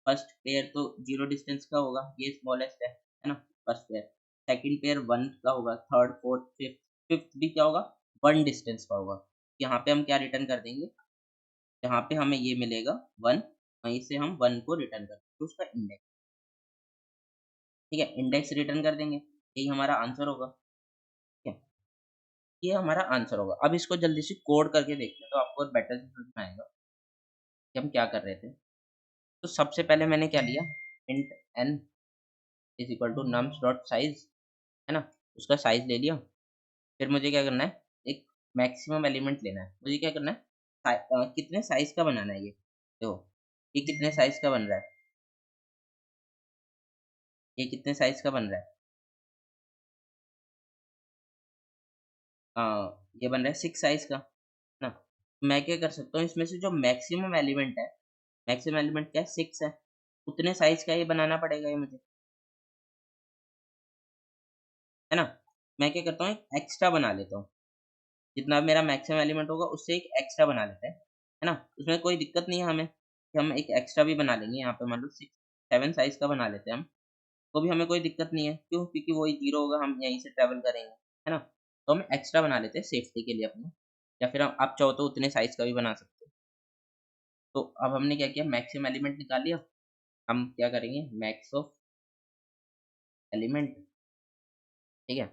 Speaker 1: फर्स्ट पेयर तो 0 डिस्टेंस का होगा, ये स्मॉलेस्ट है ना, फर्स्ट पेयर। सेकंड पेयर 1 का होगा, थर्ड, फोर्थ, फिफ्थ, फिफ्थ भी क्या होगा, 1 डिस्टेंस का होगा। यहाँ पे हम क्या रिटर्न कर देंगे, जहाँ पे हमें ये मिलेगा 1, वहीं से हम 1 को रिटर्न कर देंगे, उसका इंडेक्स, ठीक है, इंडेक्स रिटर्न कर देंगे, यही हमारा आंसर होगा, ठीक है। ये हमारा आंसर होगा। अब इसको जल्दी से कोड करके देखते हैं, तो आपको और बेटर से समझ में आएगा कि हम क्या कर रहे थे। तो सबसे पहले मैंने क्या लिया, int n is equal to nums dot size, है ना, उसका साइज ले लिया। फिर मुझे क्या करना है, एक मैक्सिमम एलिमेंट लेना है। मुझे क्या करना है, कितने साइज का बनाना है ये, देखो ये कितने साइज का बन रहा है, ये कितने साइज का बन रहा है, ये बन रहा है 6 साइज का, है ना। मैं क्या कर सकता हूँ, इसमें से जो मैक्सिमम एलिमेंट है, मैक्सिमम एलिमेंट क्या है, 6 है, उतने साइज का ये बनाना पड़ेगा ये मुझे, है ना। मैं क्या करता हूँ, एक एक्स्ट्रा बना लेता हूँ, जितना मेरा मैक्सिमम एलिमेंट होगा उससे एक एक्स्ट्रा बना लेते हैं, है ना। उसमें कोई दिक्कत नहीं है हमें कि हम एक एक्स्ट्रा भी बना लेंगे, यहाँ पे मान लो 7 साइज का बना लेते हैं हम, तो भी हमें कोई दिक्कत नहीं है, क्यों, क्योंकि वही 0 होगा, हम यहीं से ट्रैवल करेंगे, है ना। तो हम एक्स्ट्रा बना लेते हैं सेफ्टी के लिए अपने, या फिर हम आप चाहो तो उतने साइज का भी बना सकते हो। तो अब हमने क्या किया, मैक्सिमम एलिमेंट निकाल लिया। हम क्या करेंगे, मैक्स ऑफ एलिमेंट, ठीक है,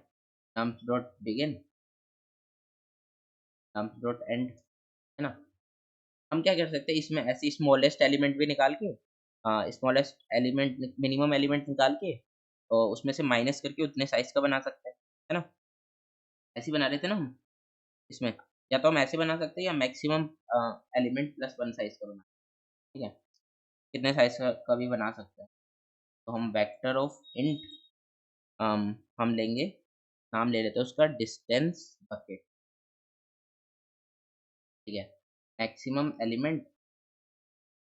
Speaker 1: nums dot begin, nums dot and, है ना। हम क्या कर सकते हैं, इसमें ऐसी स्मॉलेस्ट एलिमेंट भी निकाल के, स्मॉलेस्ट एलिमेंट मिनिमम एलिमेंट निकाल के और उसमें से माइनस करके उतने साइज का बना सकते हैं, है ना। ऐसे ही बना रहे थे ना हम इसमें, या तो हम ऐसे बना सकते हैं या maximum element plus one size का बना, ठीक है, कितने साइज का भी बना सकते हैं। तो हम वेक्टर ऑफ इंट हम लेंगे, नाम ले लेते हैं उसका डिस्टेंस बकेट, ठीक है, maximum element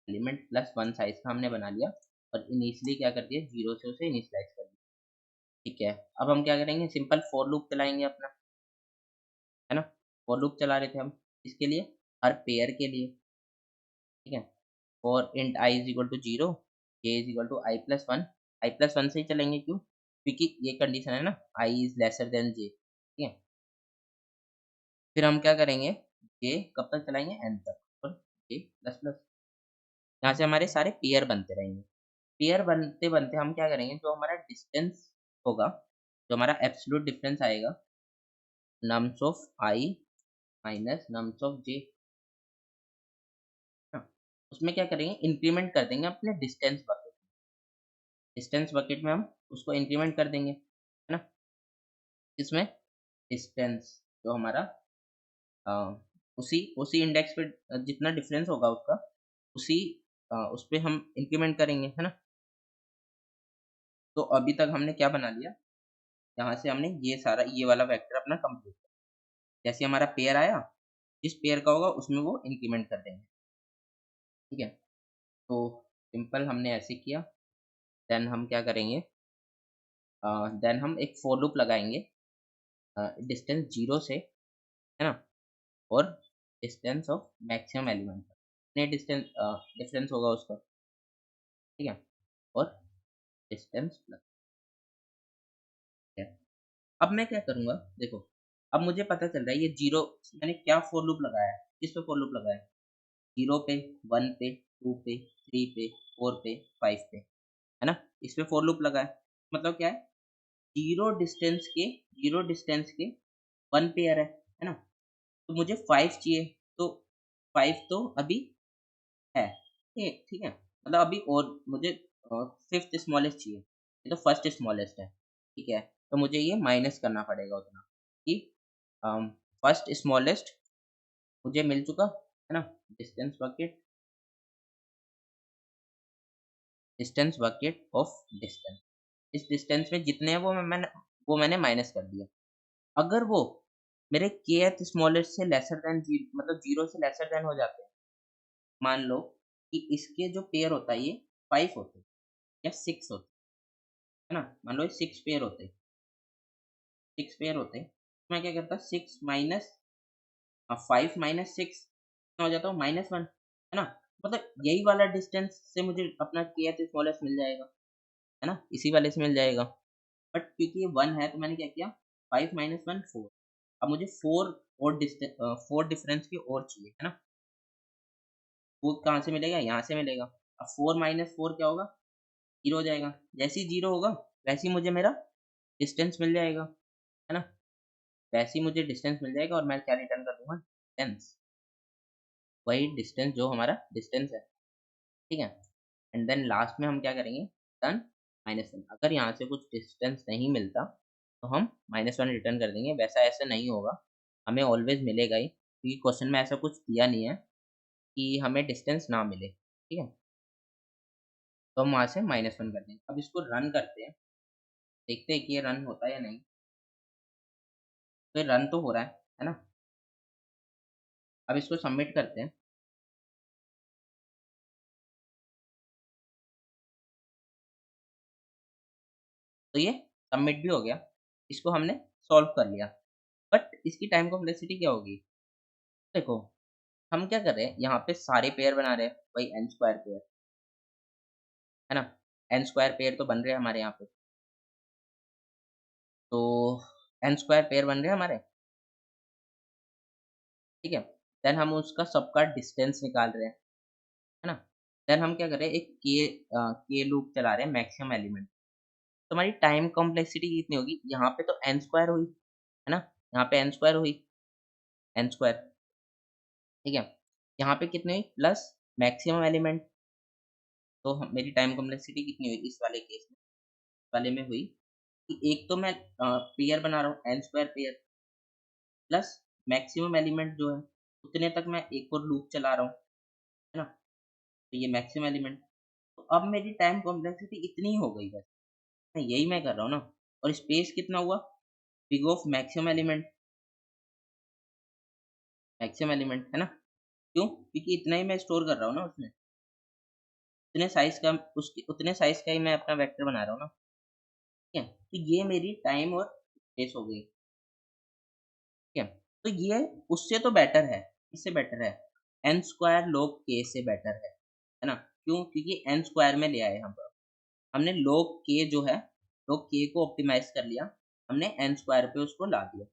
Speaker 1: element plus one size का हमने बना लिया और इनिशियली क्या कर दिया, जीरो से उसे इनिशियलाइज कर दिया, ठीक है। अब हम क्या करेंगे, सिंपल फॉर लूप चलाएंगे अपना, है ना। फॉर लूप चला रहे थे हम इसके लिए, हर पेयर के लिए, ठीक है। For int I is equal to zero, J is equal to I plus one से ही चलेंगे, क्यों, क्योंकि ये कंडीशन है ना, I is lesser than J, ठीक है। फिर हम क्या करेंगे, जे कब तक चलाएंगे, एन तक, और जे प्लस प्लस, यहाँ से हमारे सारे पेयर बनते रहेंगे। पेयर बनते बनते हम क्या करेंगे, जो हमारा डिस्टेंस होगा, जो हमारा एब्सोल्यूट डिफरेंस आएगा, nums of i minus nums of j, उसमें क्या करेंगे, इंक्रीमेंट कर देंगे अपने डिस्टेंस बकेट में हम उसको इंक्रीमेंट कर देंगे, है ना। इसमें डिस्टेंस जो हमारा अ, उसी उसी इंडेक्स पे जितना डिफरेंस होगा उसका, उसी उस पे हम इंक्रीमेंट करेंगे, है ना। तो अभी तक हमने क्या बना लिया, यहाँ से हमने ये सारा ये वाला वेक्टर अपना कंप्लीट किया। जैसे हमारा पेयर आया, जिस पेयर का होगा उसमें वो इंक्रीमेंट कर देंगे, ठीक है। तो सिंपल हमने ऐसे किया। देन हम क्या करेंगे, देन हम एक फॉर लूप लगाएंगे डिस्टेंस जीरो से, है ना, और डिस्टेंस ऑफ मैक्सिमम एलिमेंट, कितने डिस्टेंस डिफरेंस होगा उसका, ठीक है, और डिस्टेंस प्लस, ठीक है। अब मैं क्या करूंगा, देखो, अब मुझे पता चल रहा है ये जीरो, मैंने क्या फॉर लूप लगाया है, किस पे फॉर लूप लगाया है, जीरो पे, वन पे, टू पे, थ्री पे, फोर पे, फाइव पे, है ना, इस पे फॉर लूप लगा है। मतलब क्या है, जीरो डिस्टेंस के वन पेयर है ना। तो मुझे फाइव चाहिए, तो फाइव तो अभी है, ठीक ठीक है, मतलब अभी और मुझे फिफ्थ स्मॉलेस्ट चाहिए, ये तो फर्स्ट स्मॉलेस्ट है, ठीक है। तो मुझे ये माइनस करना पड़ेगा उतना कि फर्स्ट स्मॉलेस्ट मुझे मिल चुका, है ना, डिस्टेंस बकेट, ऑफ डिस्टेंस, इस डिस्टेंस में जितने हैं वो मैंने माइनस कर दिया। अगर वो मेरे kth स्मॉलेस्ट से लेसर देन जीरो, मतलब जीरो से लेसर देन हो जाते हैं, मान लो कि इसके जो पेयर होता है ये फाइव होते हैं या सिक्स होते है ना, मान लो ये सिक्स पेयर होते तो मैं क्या करता, six minus five minus six हो जाता हूँ माइनस वन, है ना। मतलब यही वाला डिस्टेंस से मुझे अपना kth स्मॉलेस्ट मिल जाएगा, है ना, इसी वाले से मिल जाएगा। बट क्योंकि ये वन है तो मैंने क्या किया, फाइव माइनस वन फोर, अब मुझे फोर और डिस्टेंस, फोर डिफरेंस की और चाहिए, है ना। वो कहाँ से मिलेगा, यहाँ से मिलेगा। अब फोर माइनस फोर क्या होगा, जीरो हो जाएगा। जैसे ही जीरो होगा वैसे ही मुझे मेरा डिस्टेंस मिल जाएगा, है ना, वैसे ही मुझे डिस्टेंस मिल जाएगा और मैं क्या रिटर्न कर दूंगा, डिस्टेंस, वही डिस्टेंस जो हमारा डिस्टेंस है, ठीक है। एंड देन लास्ट में हम क्या करेंगे, रिटर्न माइनस वन। अगर यहाँ से कुछ डिस्टेंस नहीं मिलता तो हम माइनस वन रिटर्न कर देंगे, वैसा ऐसा नहीं होगा, हमें ऑलवेज मिलेगा ही, क्योंकि क्वेश्चन में ऐसा कुछ दिया नहीं है कि हमें डिस्टेंस ना मिले, ठीक है। तो हम वहाँ से माइनस वन कर देंगे। अब इसको रन करते हैं, देखते हैं कि ये रन होता है या नहीं। तो ये रन तो हो रहा है ना। अब इसको सबमिट करते हैं। तो ये सबमिट भी हो गया, इसको हमने सॉल्व कर लिया। बट इसकी टाइम कॉम्प्लेक्सिटी क्या होगी, देखो, हम क्या कर रहे हैं, यहाँ पे सारे पेयर बना रहे हैं, वही एन स्क्वायर पेयर, है ना, एन स्क्वायर पेयर तो बन रहे हैं हमारे यहाँ पे। तो एन स्क्वायर पेयर बन रहे हैं हमारे, ठीक है। देन हम उसका सबका डिस्टेंस निकाल रहे हैं, है ना। देन हम क्या कर रहे हैं, एक के लूप चला रहे हैं मैक्सिमम एलिमेंट। तो हमारी टाइम कॉम्प्लेक्सिटी कितनी होगी, यहाँ पे तो एन स्क्वायर हुई, है ना, यहाँ पे एन स्क्वायर हुई, एन स्क्वायर, ठीक है। यहाँ पे कितने हुई, प्लस मैक्सिमम एलिमेंट। तो मेरी टाइम कॉम्प्लेक्सिटी कितनी हुई इस वाले केस में, इस वाले में हुई कि एक तो मैं पेयर बना रहा हूँ N square pair, plus maximum element जो है उतने तक मैं एक और लूप चला रहा हूँ, है ना। तो ये मैक्सिमम एलिमेंट, तो अब मेरी टाइम कॉम्प्लेक्सिटी इतनी हो गई बस, यही मैं कर रहा हूँ ना। और स्पेस कितना हुआ, big of maximum element, maximum element, है ना। क्यों, क्योंकि इतना ही मैं स्टोर कर रहा हूँ ना उसमें, उतने साइज का, उसके उतने साइज का ही मैं अपना वेक्टर बना रहा हूँ ना, ठीक है। तो ये मेरी टाइम और स्पेस हो गई, ठीक है। तो ये उससे तो बेटर है, इससे बेटर है, एन स्क्वायर log k से बेटर है ना। क्यों, क्योंकि एन स्क्वायर में ले आए हम, हमने log k जो है, log k को ऑप्टिमाइज कर लिया, हमने एन स्क्वायर पे उसको ला दिया,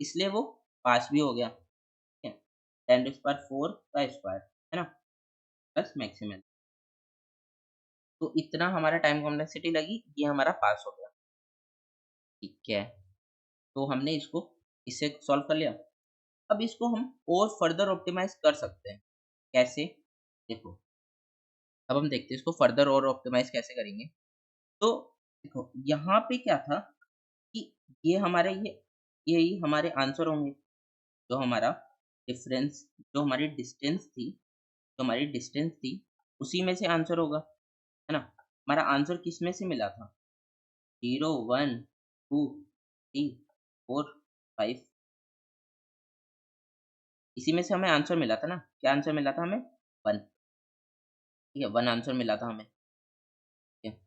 Speaker 1: इसलिए वो पास भी हो गया, ठीक है। 10⁴ का स्क्वायर, है ना, प्लस मैक्सिमम। तो इतना हमारा टाइम कॉम्प्लेक्सिटी लगी, ये हमारा पास हो गया, ठीक है। तो हमने इसको इससे सॉल्व कर लिया। अब इसको हम और फर्दर ऑप्टिमाइज कर सकते हैं, कैसे, देखो, अब हम देखते हैं इसको फर्दर और ऑप्टिमाइज कैसे करेंगे। तो देखो यहाँ पे क्या था कि ये हमारे ये यही हमारे आंसर होंगे, जो हमारा डिफरेंस, जो हमारी डिस्टेंस थी, जो हमारी डिस्टेंस थी उसी में से आंसर होगा, है ना। हमारा आंसर किस में से मिला था, 0 1 2 3 4 5, इसी में से हमें आंसर मिला था ना। क्या आंसर मिला था हमें, 1, ठीक है, 1 आंसर मिला था हमें, ठीक है।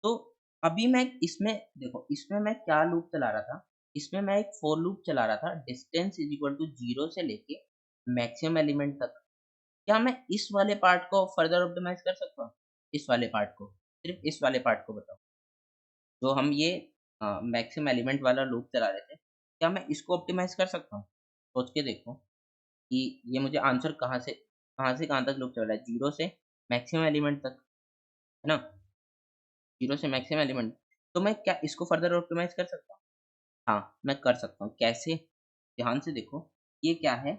Speaker 1: तो अभी मैं इसमें, देखो इसमें मैं क्या लूप चला रहा था, इसमें मैं एक फॉर लूप चला रहा था, डिस्टेंस इज इक्वल टू 0 से लेके मैक्सिमम एलिमेंट तक। क्या मैं इस वाले पार्ट को फर्दर ऑप्टिमाइज कर सकता हूँ, इस वाले पार्ट को, सिर्फ इस वाले पार्ट को बताओ, जो हम ये मैक्सिमम एलिमेंट वाला लूप चला रहे थे, क्या मैं इसको ऑप्टिमाइज कर सकता हूँ। सोच के देखो कि ये मुझे आंसर कहाँ से कहाँ तक लूप चल रहा है, 0 से मैक्सिमम एलिमेंट तक, है ना, 0 से मैक्सिमम एलिमेंट। तो मैं क्या इसको फर्दर ऑप्टिमाइज कर सकता हूँ, हाँ मैं कर सकता हूँ, कैसे, ध्यान से देखो, ये क्या है,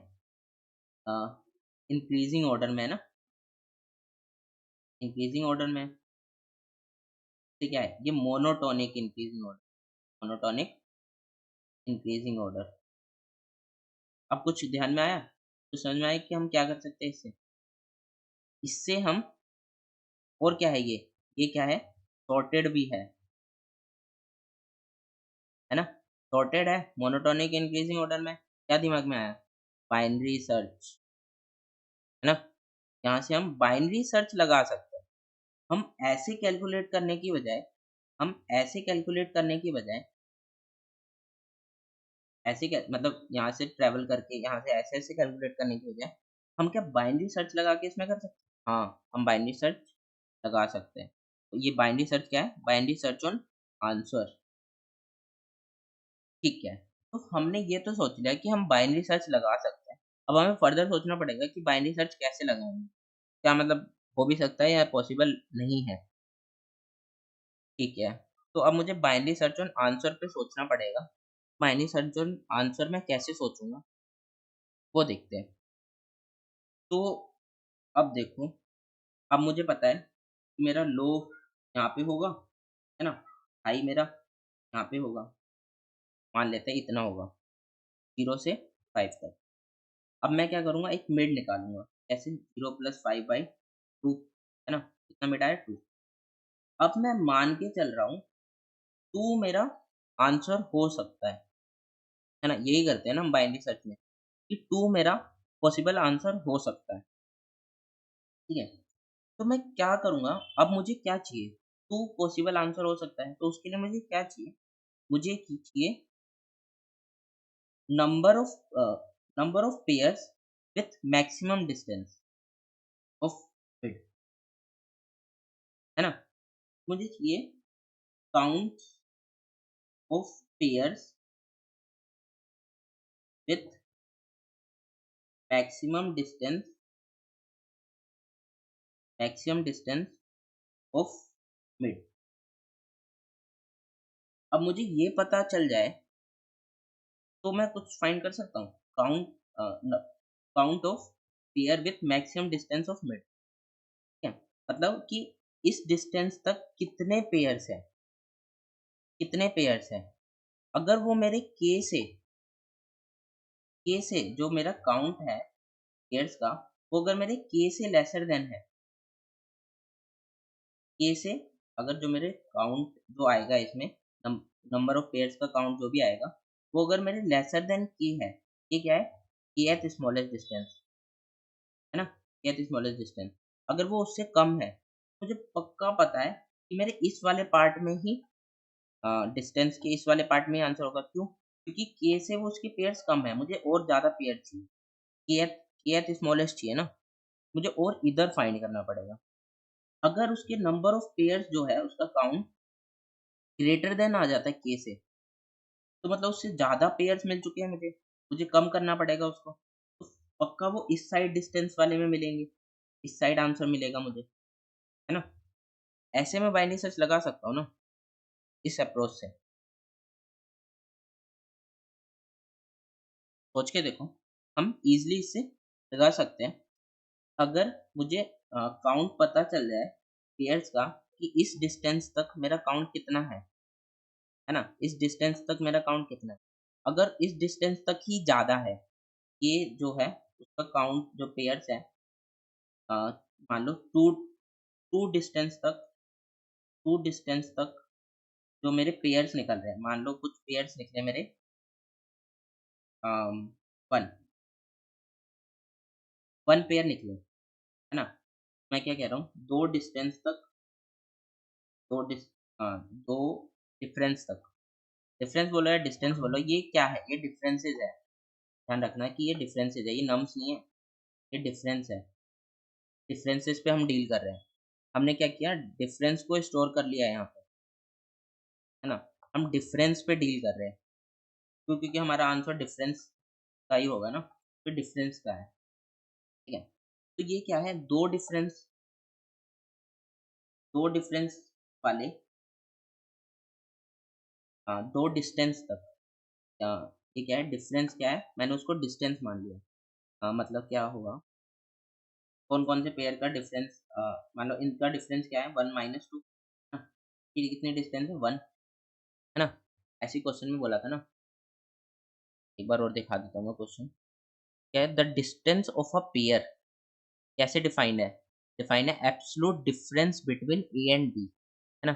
Speaker 1: इंक्रीजिंग ऑर्डर में है ना, इंक्रीजिंग ऑर्डर में, ये क्या है, ये monotonic increasing order, monotonic increasing order. अब कुछ ध्यान में आया, तो समझ में आया कि हम क्या कर सकते हैं इससे, इससे हम, और क्या है ये क्या है, सॉर्टेड भी है ना, सॉर्टेड है, मोनोटोनिक इंक्रीजिंग ऑर्डर में, क्या दिमाग में आया, बाइनरी सर्च, है ना। यहाँ से हम बाइनरी सर्च लगा सकते हैं। हम ऐसे कैलकुलेट करने की बजाय, हम ऐसे कैलकुलेट करने की बजाय, ऐसे क्या मतलब यहाँ से ट्रैवल करके यहाँ से ऐसे-ऐसे कैलकुलेट करने की बजाय, हम क्या बाइनरी सर्च लगा के इसमें कर सकते हैं? हाँ, हम बाइनरी सर्च लगा सकते हैं। तो ये बाइनरी सर्च क्या है? बाइनरी सर्च ऑन आंसर, ठीक है। तो हमने ये तो सोच लिया कि हम बाइनरी सर्च लगा सकते हैं। अब हमें फर्दर सोचना पड़ेगा कि बाइनरी सर्च कैसे लगाएँगे? क्या मतलब हो भी सकता है या पॉसिबल नहीं है? ठीक है। तो अब मुझे बाइनरी सर्च ऑन आंसर पे सोचना पड़ेगा। बाइनरी सर्च ऑन आंसर मैं कैसे सोचूँगा, वो देखते हैं। तो अब देखो, अब मुझे पता है कि मेरा लो यहाँ पे होगा, है ना? हाई मेरा यहाँ पे होगा, मान लेते हैं इतना होगा, 0 से 5 तक। अब मैं क्या करूँगा, एक मिड निकालूँगा, कैसे? 0 + 5 बाई 2, है ना? कितना मिड आया, 2। अब मैं मान के चल रहा हूँ 2 मेरा आंसर हो सकता है ना? यही करते हैं ना हम बाइनरी सर्च में, कि 2 मेरा पॉसिबल आंसर हो सकता है, ठीक है? तो मैं क्या करूँगा, अब मुझे क्या चाहिए? 2 पॉसिबल आंसर हो सकता है, तो उसके लिए मुझे क्या चाहिए? मुझे चाहिए number of number of pairs with maximum distance of bit, है ना? मुझे चाहिए count of pairs with maximum distance maximum distance of mid. अब मुझे ये पता चल जाए तो मैं कुछ फाइंड कर सकता हूँ। Count of pair with maximum distance of mid. ठीक है, मतलब कि इस डिस्टेंस तक कितने पेयर्स हैं। अगर वो मेरे के से जो मेरा काउंट है पेयर्स का, वो अगर मेरे के से लेसर देन है, के से अगर जो मेरे काउंट जो आएगा इसमें, नंबर ऑफ पेयर्स का काउंट जो भी आएगा, वो अगर मेरे लेसर देन के है, ये क्या है, केथ स्मॉलेस्ट डिस्टेंस है ना, केथ स्मॉलेस्ट डिस्टेंस। अगर वो उससे कम है, मुझे पक्का पता है कि मेरे इस वाले पार्ट में ही डिस्टेंस के इस वाले पार्ट में ही आंसर होगा। क्यों? क्योंकि के से वो उसकी पेयर्स कम है, मुझे और ज़्यादा पेयर चाहिए, केथ स्मॉलेस्ट चाहिए ना, मुझे और इधर फाइंड करना पड़ेगा। अगर उसके नंबर ऑफ पेयर्स जो है उसका काउंट ग्रेटर देन आ जाता है के से, तो मतलब उससे ज़्यादा पेयर्स मिल चुके हैं मुझे, मुझे कम करना पड़ेगा उसको। तो पक्का वो इस साइड डिस्टेंस वाले में मिलेंगे, इस साइड आंसर मिलेगा मुझे, है ना। ऐसे में बाइनरी सर्च लगा सकता हूँ ना, इस अप्रोच से। सोच के देखो, हम इजीली इससे लगा सकते हैं। अगर मुझे काउंट पता चल जाए पेयर्स का कि इस डिस्टेंस तक मेरा काउंट कितना है ना, इस डिस्टेंस तक मेरा काउंट कितना है। अगर इस डिस्टेंस तक ही ज़्यादा है, ये जो है उसका काउंट जो पेयर्स है, अ, मान लो टू टू डिस्टेंस तक टू डिस्टेंस तक जो मेरे पेयर्स निकल रहे हैं, मान लो कुछ पेयर्स निकले मेरे, वन वन पेयर निकले, है ना। मैं क्या कह रहा हूँ, दो डिस्टेंस तक, दो डिस दो डिफरेंस तक, डिफरेंस बोलो या डिस्टेंस बोलो, ये क्या है, ये डिफरेंसेस है। ध्यान रखना कि ये डिफरेंसेस है, ये नम्स नहीं है, ये डिफरेंस है। डिफरेंसेस पे हम डील कर रहे हैं। हमने क्या किया, डिफरेंस को स्टोर कर लिया है यहाँ पे, है ना। हम डिफरेंस पे डील कर रहे हैं, क्योंकि हमारा आंसर डिफरेंस का ही होगा ना, तो डिफरेंस का है। ठीक है, तो ये क्या है, दो डिफरेंस वाले, दो डिस्टेंस तक, ये क्या है, डिफरेंस क्या है, मैंने उसको डिस्टेंस मान लिया। मतलब क्या होगा, कौन कौन से पेयर का डिफरेंस, मान लो इनका डिफरेंस क्या है, 1 - 2, ये कितनी डिस्टेंस है, 1, है ना। ऐसी क्वेश्चन में बोला था ना, एक बार और दिखा देता हूँ मैं क्वेश्चन। क्या है, the distance of a pair कैसे डिफाइंड है, डिफाइंड है absolute difference between A and B, है ना।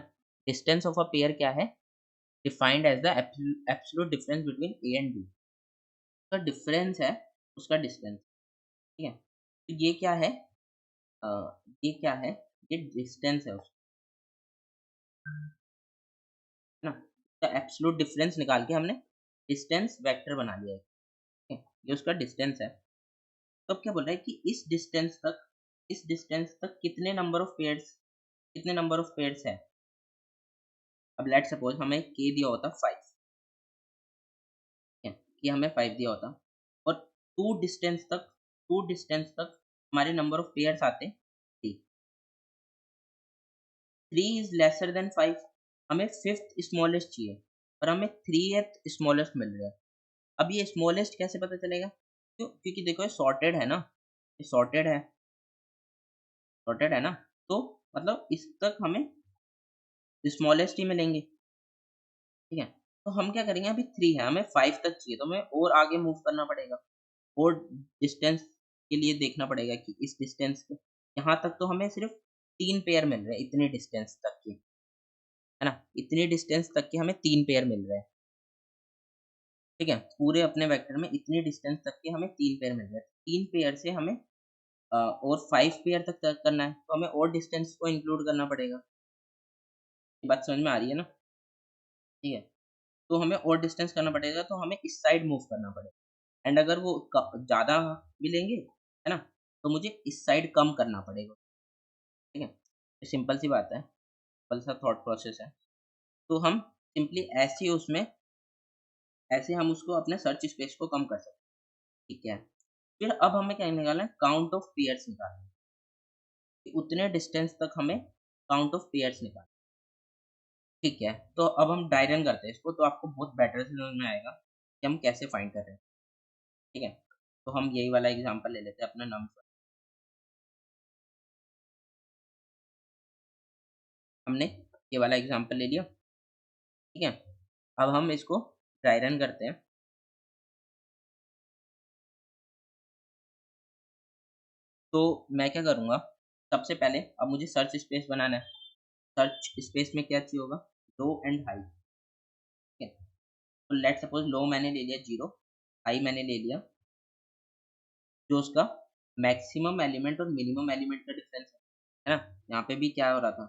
Speaker 1: डिस्टेंस ऑफ अ पेयर क्या है, defined as the absolute difference between A and B. तो डिफरेंस है उसका डिस्टेंस। ठीक है, तो ये क्या है, अ, ये क्या है, ये डिस्टेंस है उसका, है ना। तो एब्सोल्यूट डिफरेंस निकाल के हमने डिस्टेंस वेक्टर बना लिया है। ठीक है, ये उसका डिस्टेंस है। तो अब क्या बोल रहा है कि इस डिस्टेंस तक कितने नंबर ऑफ पेयर्स है। अब लेट सपोज हमें के दिया होता 5, ठीक है, कि हमें 5 दिया होता, और टू डिस्टेंस तक हमारे नंबर ऑफ पेयर्स आते 3। 3 इज लेसर देन 5, हमें फिफ्थ स्मॉलेस्ट चाहिए, और हमें 3th स्मॉलेस्ट मिल रहा है। अब ये स्मॉलेस्ट कैसे पता चलेगा, क्यों, क्योंकि देखो ये सॉर्टेड है ना, ये सॉर्टेड है ना, तो मतलब इस तक हमें स्मॉलेस्ट ही मिलेंगे। ठीक है, तो हम क्या करेंगे, अभी 3 है, हमें 5 तक चाहिए, तो हमें और आगे मूव करना पड़ेगा, और डिस्टेंस के लिए देखना पड़ेगा कि इस डिस्टेंस के यहाँ तक तो हमें सिर्फ 3 पेयर मिल रहे हैं, इतनी डिस्टेंस तक के, है ना, इतनी डिस्टेंस तक के हमें 3 पेयर मिल रहे हैं। ठीक है, पूरे अपने वेक्टर में इतनी डिस्टेंस तक के हमें 3 पेयर मिल रहे हैं। 3 पेयर से हमें और 5 पेयर तक करना है, तो हमें और डिस्टेंस को इंक्लूड करना पड़ेगा। ये बात समझ में आ रही है ना। ठीक है, तो हमें और डिस्टेंस करना पड़ेगा, तो हमें इस साइड मूव करना पड़ेगा, एंड अगर वो ज़्यादा मिलेंगे, है ना, तो मुझे इस साइड कम करना पड़ेगा। ठीक है, ये सिंपल सी बात है, सिंपल सा थॉट प्रोसेस है। तो हम सिंपली ऐसे हम उसको अपने सर्च स्पेस को कम कर सकते हैं। ठीक है, फिर अब हमें क्या निकालना है, काउंट ऑफ पेयर्स निकालना है। कि उतने डिस्टेंस तक हमें काउंट ऑफ पेयर्स निकालना। ठीक है, तो अब हम ड्राई रन करते हैं इसको, तो आपको बहुत बेटर से समझ में आएगा कि हम कैसे फाइंड कर रहे हैं। ठीक है, तो हम यही वाला एग्जांपल ले लेते हैं अपना नम्स वाला। हमने ये वाला एग्जांपल ले लिया। ठीक है, अब हम इसको ड्राई रन करते हैं। तो मैं क्या करूँगा, सबसे पहले अब मुझे सर्च स्पेस बनाना है। सर्च स्पेस में क्या चाहिए होगा, लो एंड हाई। ठीक है, तो लेट सपोज लो मैंने ले लिया 0, हाई मैंने ले लिया जो उसका मैक्सिमम एलिमेंट और मिनिमम एलिमेंट का डिफरेंस है ना। यहाँ पे भी क्या हो रहा था,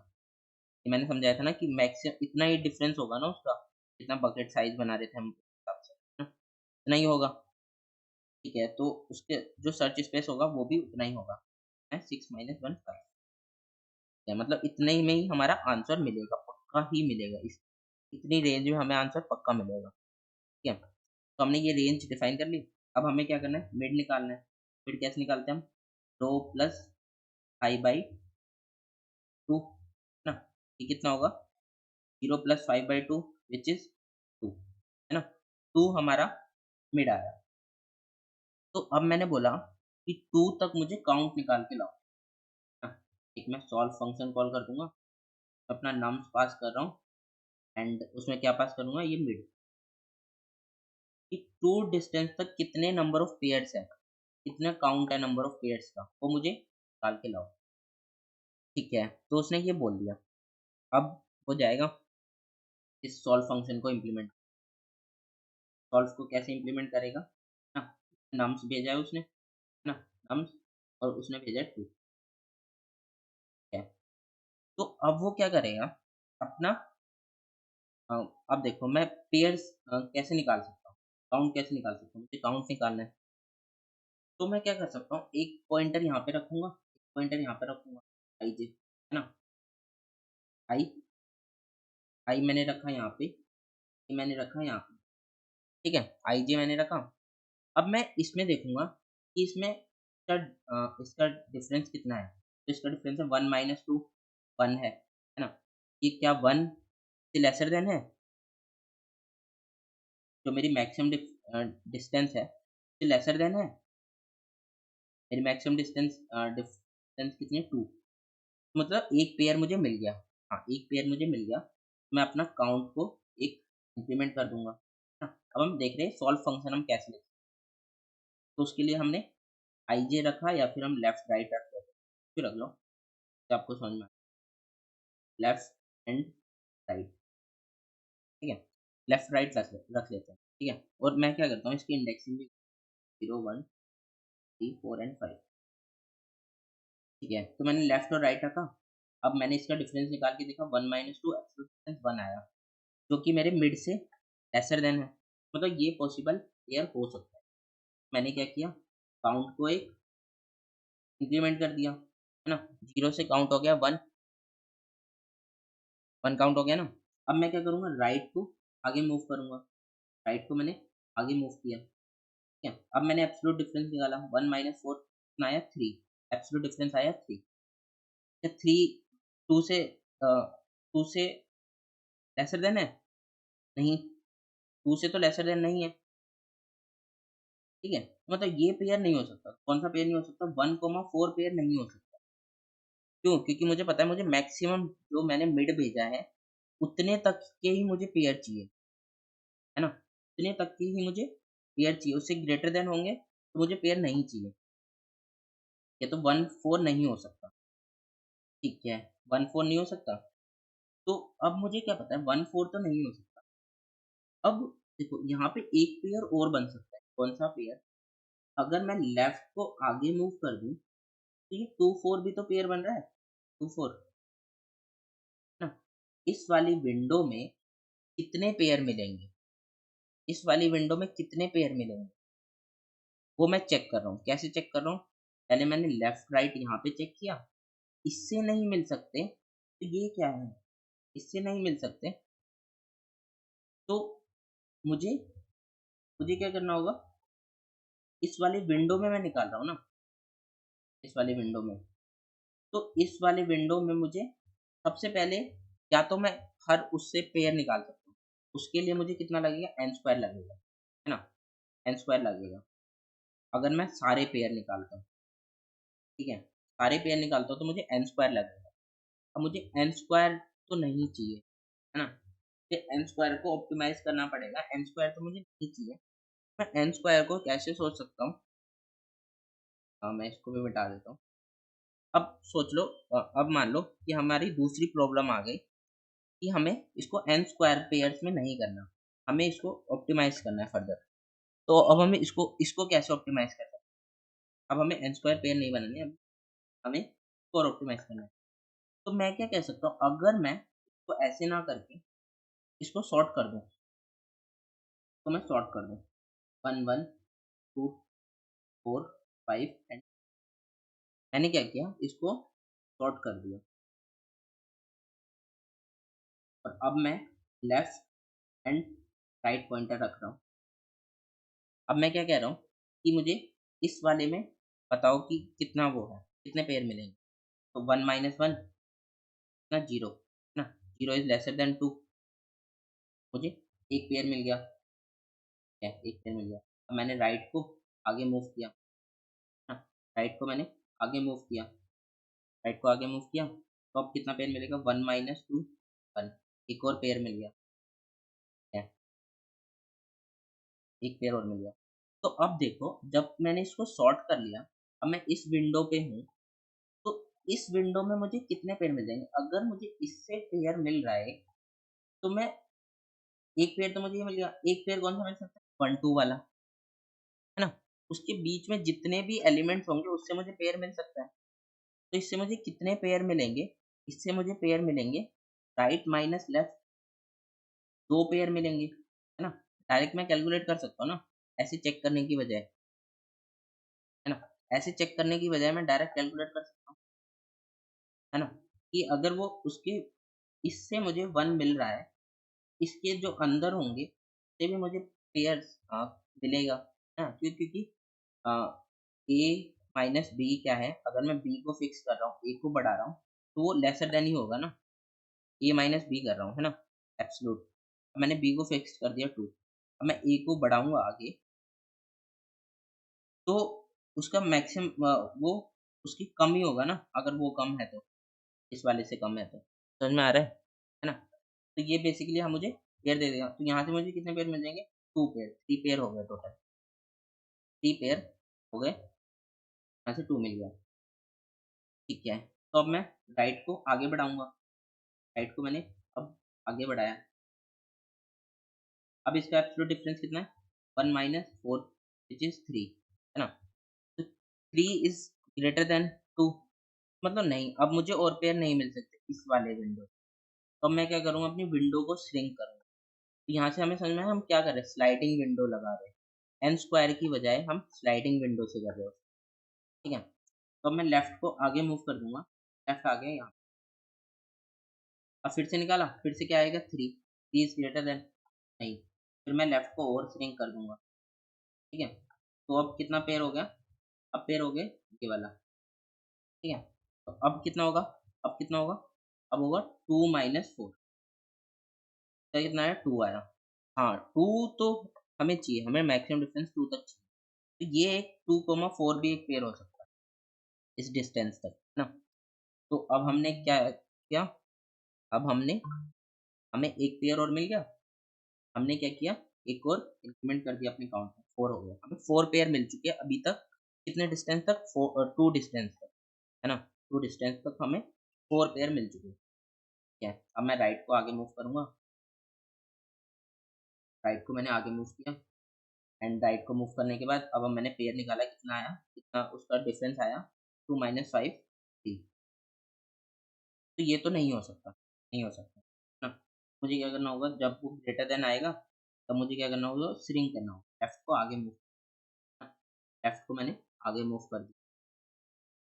Speaker 1: ये मैंने समझाया था ना कि मैक्सिमम इतना ही डिफरेंस होगा ना उसका, जितना बकेट साइज बना रहे थे हम हिसाब से, है ना? इतना ही होगा। ठीक है, तो उसके जो सर्च स्पेस होगा वो भी उतना ही होगा, है 6 - 1 5। या मतलब इतने ही में ही हमारा आंसर मिलेगा, पक्का ही मिलेगा। इस इतनी रेंज में हमें आंसर पक्का मिलेगा। ठीक है, तो हमने ये रेंज डिफाइन कर ली। अब हमें क्या करना है, मिड निकालना है। मिड कैसे निकालते हैं हम, लो प्लस हाई बाई 2, है ना। ये कितना होगा, 0 + 5/2 विच इज 2, है ना। 2 हमारा मिड आया। तो अब मैंने बोला कि 2 तक मुझे काउंट निकाल के लाओ। हाँ, एक मैं सॉल्व फंक्शन कॉल कर दूंगा, अपना नम्स पास कर रहा हूँ एंड उसमें क्या पास करूंगा, ये मिड, कि 2 डिस्टेंस तक कितने नंबर ऑफ पेयर्स है, कितना काउंट है नंबर ऑफ पेयर्स का, वो मुझे निकाल के लाओ। ठीक है, तो उसने ये बोल दिया। अब हो जाएगा इस सॉल्व फंक्शन को इम्प्लीमेंट। सॉल्व को कैसे इम्प्लीमेंट करेगा ना, नम्स भेजा है उसने, है ना, नम्स, और उसने भेजा है 2। ठीक है, तो अब वो क्या करेगा अपना, अ, अब देखो मैं पेयर्स कैसे निकाल सकता हूँ, काउंट कैसे निकाल सकता हूँ, मुझे काउंट निकालना है। तो मैं क्या कर सकता हूँ, एक पॉइंटर यहाँ पे रखूंगा, एक पॉइंटर यहाँ पे रखूंगा, आई जे, है ना। आई आई मैंने रखा यहाँ पे, ये मैंने रखा यहाँ पे। ठीक है, आई जे मैंने रखा। अब मैं इसमें देखूंगा कि इसमें इसका डिफरेंस कितना है। तो इसका डिफरेंस है 1 - 2, 1 है ना। ये क्या 1 से लेसर देन है, जो मेरी मैक्सिमम डिस्टेंस है से लेसर देन है। मेरी मैक्सिमम डिस्टेंस कितनी है, 2। मतलब एक पेयर मुझे मिल गया। हाँ, एक पेयर मुझे मिल गया, मैं अपना काउंट को एक इंक्रीमेंट कर दूंगा। हाँ, अब हम देख रहे हैं सॉल्व फंक्शन हम कैसे लेते हैं। तो उसके लिए हमने आई जे रखा या फिर हम लेफ्ट राइट रख लेते हैं, फिर रख लो तो आपको समझ में, लेफ्ट एंड राइट। ठीक है, लेफ्ट राइट रख लेते हैं। ठीक है, और मैं क्या करता हूँ, इसकी इंडेक्सिंग भी 0 1 3 4 एंड 5। ठीक है, तो मैंने लेफ्ट और राइट रखा। अब मैंने इसका डिफरेंस निकाल के देखा, 1 - 2 एब्सोल्यूट डिफरेंस 1 आया, जो कि मेरे मिड से लेसर देन है। मतलब ये पॉसिबल पेयर हो सकता है। मैंने क्या किया, काउंट को एक इंक्रीमेंट कर दिया, है ना। 0 से काउंट हो गया 1, 1 काउंट हो गया ना। अब मैं क्या करूँगा, राइट को आगे मूव करूँगा। राइट को मैंने आगे मूव किया। ठीक है, अब मैंने एब्सोल्यूट डिफरेंस निकाला, 1 - 4 कितना आया, 3। एब्सोल्यूट डिफरेंस आया 3। 3 2 से 2 से लेसर देन है, नहीं, 2 से तो लेसर देन नहीं है। ठीक है, मतलब ये पेयर नहीं हो सकता। कौन सा पेयर नहीं हो सकता, 1, 4 पेयर नहीं हो सकता। क्यों, क्योंकि मुझे पता है मुझे मैक्सिमम जो मैंने मिड भेजा है उतने तक के ही मुझे पेयर चाहिए, है ना। उतने तक के ही मुझे पेयर चाहिए, उससे ग्रेटर देन होंगे तो मुझे पेयर नहीं चाहिए। ये तो 1 4 नहीं हो सकता। ठीक है, 1 4 नहीं हो सकता। तो अब मुझे क्या पता है, 1 4 तो नहीं हो सकता। अब देखो यहाँ पे एक पेयर और बन सकता है। कौन सा पेयर, अगर मैं लेफ्ट को आगे मूव कर दूं तो ये 2 4 भी तो पेयर बन रहा है, 2 4, ना। इस वाली विंडो में कितने पेयर मिलेंगे, इस वाली विंडो में कितने पेयर मिलेंगे, वो मैं चेक कर रहा हूँ। कैसे चेक कर रहा हूँ, पहले मैंने लेफ्ट राइट यहाँ पे चेक किया, इससे नहीं मिल सकते तो ये क्या है, इससे नहीं मिल सकते तो मुझे मुझे क्या करना होगा, इस वाली विंडो में मैं निकाल रहा हूँ ना, इस वाली विंडो में। तो इस वाले विंडो में मुझे सबसे पहले या तो मैं हर उससे पेयर निकाल सकता हूँ। उसके लिए मुझे कितना लगेगा, n स्क्वायर लगेगा, है ना? n स्क्वायर लगेगा अगर मैं सारे पेयर निकालता हूँ, ठीक है? सारे पेयर निकालता हूँ तो मुझे n स्क्वायर लगेगा। अब मुझे n स्क्वायर तो नहीं चाहिए, है ना? फिर n स्क्वायर को ऑप्टिमाइज़ करना पड़ेगा, n स्क्वायर तो मुझे नहीं चाहिए। मैं n स्क्वायर को कैसे सोच सकता हूँ? मैं इसको भी मिटा देता हूँ। अब सोच लो, अब मान लो कि हमारी दूसरी प्रॉब्लम आ गई कि हमें इसको n स्क्वायर पेयर्स में नहीं करना, हमें इसको ऑप्टिमाइज़ करना है फर्दर। तो अब हमें इसको इसको कैसे ऑप्टिमाइज़ कर सकते हैं? अब हमें n स्क्वायर पेयर नहीं बनानी है, अब हमें इसको और ऑप्टिमाइज़ करना है। तो मैं क्या कह सकता हूँ, अगर मैं इसको ऐसे ना करके इसको सॉर्ट कर दूँ, तो मैं सॉर्ट कर दूँ 1 1 2 4 5 एंड मैंने क्या किया, इसको सॉर्ट कर दिया और अब मैं लेफ्ट एंड राइट पॉइंटर रख रहा हूँ। अब मैं क्या कह रहा हूँ कि मुझे इस वाले में बताओ कि कितना वो है, कितने पेयर मिलेंगे। तो 1 माइनस 1 ना 0, है ना? 0 इज़ लेसर देन 2, मुझे 1 पेयर मिल गया, क्या 1 पेयर मिल गया। अब मैंने राइट को आगे मूव किया, है ना? राइट को मैंने आगे मूव किया, राइट को आगे मूव किया, तो अब कितना पेयर मिलेगा, 1 माइनस 2 1, एक और पेयर मिल गया, क्या 1 पेयर और मिल गया। तो अब देखो, जब मैंने इसको सॉर्ट कर लिया, अब मैं इस विंडो पे हूँ, तो इस विंडो में मुझे कितने पेयर मिल जाएँगे? अगर मुझे इससे पेयर मिल रहा है, तो मैं 1 पेयर तो मुझे ये मिल गया, 1 पेयर कौन-सा मिल सकता है? 1 2 वाला, है ना? उसके बीच में जितने भी एलिमेंट्स होंगे, उससे मुझे पेयर मिल सकता है। तो इससे मुझे कितने पेयर मिलेंगे? इससे मुझे पेयर मिलेंगे राइट माइनस लेफ्ट 2 पेयर मिलेंगे, है ना? डायरेक्ट मैं कैलकुलेट कर सकता हूँ ना, ऐसे चेक करने की बजाय, है ना? ऐसे चेक करने की बजाय मैं डायरेक्ट कैलकुलेट कर सकता हूँ, है ना? कि अगर वो उसके इससे मुझे 1 मिल रहा है, इसके जो अंदर होंगे, उससे भी मुझे पेयर्स मिलेगा, है ना? क्योंकि अ, ए माइनस बी क्या है, अगर मैं बी को फिक्स कर रहा हूँ, ए को बढ़ा रहा हूँ, तो वो लेसर देन ही होगा ना, ए माइनस बी कर रहा हूँ, है ना? एब्सोल्यूट। अब मैंने बी को फिक्स कर दिया 2, अब मैं ए को बढ़ाऊँगा आगे, तो उसका वो उसकी कम ही होगा ना, अगर वो कम है तो, इस वाले से कम है तो। समझ में आ रहा है ना? तो ये बेसिकली मुझे पेयर दे देगा, तो यहाँ से मुझे कितने पेयर मिल जाएँगे? 2 पेयर, 3 पेयर हो गए टोटल, 3 पेयर हो गए, यहाँ से 2 मिल गया, ठीक है। तो अब मैं राइट को आगे बढ़ाऊँगा, राइट को मैंने अब आगे बढ़ाया, अब इसका एब्सोल्यूट डिफरेंस कितना है? 1 माइनस 4 व्हिच इज़ 3, है ना? तो 3 इज़ ग्रेटर देन 2, मतलब नहीं, अब मुझे और पेयर नहीं मिल सकते इस वाले विंडो। तो अब मैं क्या करूँगा, अपनी विंडो को श्रिंक करूँगा। तो यहाँ से हमें समझ में आया हम क्या कर रहे हैं, स्लाइडिंग विंडो लगा रहे हैं। n स्क्वायर की बजाय हम स्लाइडिंग विंडो से कर रहे हो, ठीक है? तो अब मैं लेफ्ट को आगे मूव कर दूँगा, लेफ्ट आ गया यहाँ। अब फिर से निकाला, फिर से क्या आएगा 3, 3 इज़ ग्रेटर देन, नहीं, फिर मैं लेफ्ट को और श्रिंक कर दूँगा, ठीक है? तो अब कितना पेयर हो गया? अब पेयर हो गए ये वाला, ठीक है? तो अब कितना होगा? अब कितना होगा? अब होगा 2 माइनस 4, तो कितना आया? 2 आया। हाँ, 2 तो हमें चाहिए, हमें मैक्सिमम डिफरेंस 2 तक चाहिए। तो ये एक 2, 4 भी एक पेयर हो सकता है, इस डिस्टेंस तक, है ना? तो अब हमने क्या किया? अब हमें एक पेयर और मिल गया। हमने क्या किया? एक और इंक्रीमेंट कर दिया अपने काउंट में, 4 हो गया। हमें 4 पेयर मिल चुके हैं अभी तक, कितने डिस्टेंस तक? 2 डिस्टेंस तक, है ना? 2 डिस्टेंस तक हमें 4 पेयर मिल चुके हैं, ठीक है? अब मैं राइट को आगे मूव करूँगा, राइट को मैंने आगे मूव किया एंड राइट को मूव करने के बाद अब मैंने पेयर निकाला, कितना आया? कितना उसका डिफरेंस आया? 2 माइनस 5 3। तो ये तो नहीं हो सकता, नहीं हो सकता, है ना? मुझे क्या करना होगा, जब वो ग्रेटर देन आएगा, तब मुझे क्या करना होगा? श्रिंक करना होगा, लेफ्ट को आगे मूव करना, लेफ्ट को मैंने आगे मूव कर दिया।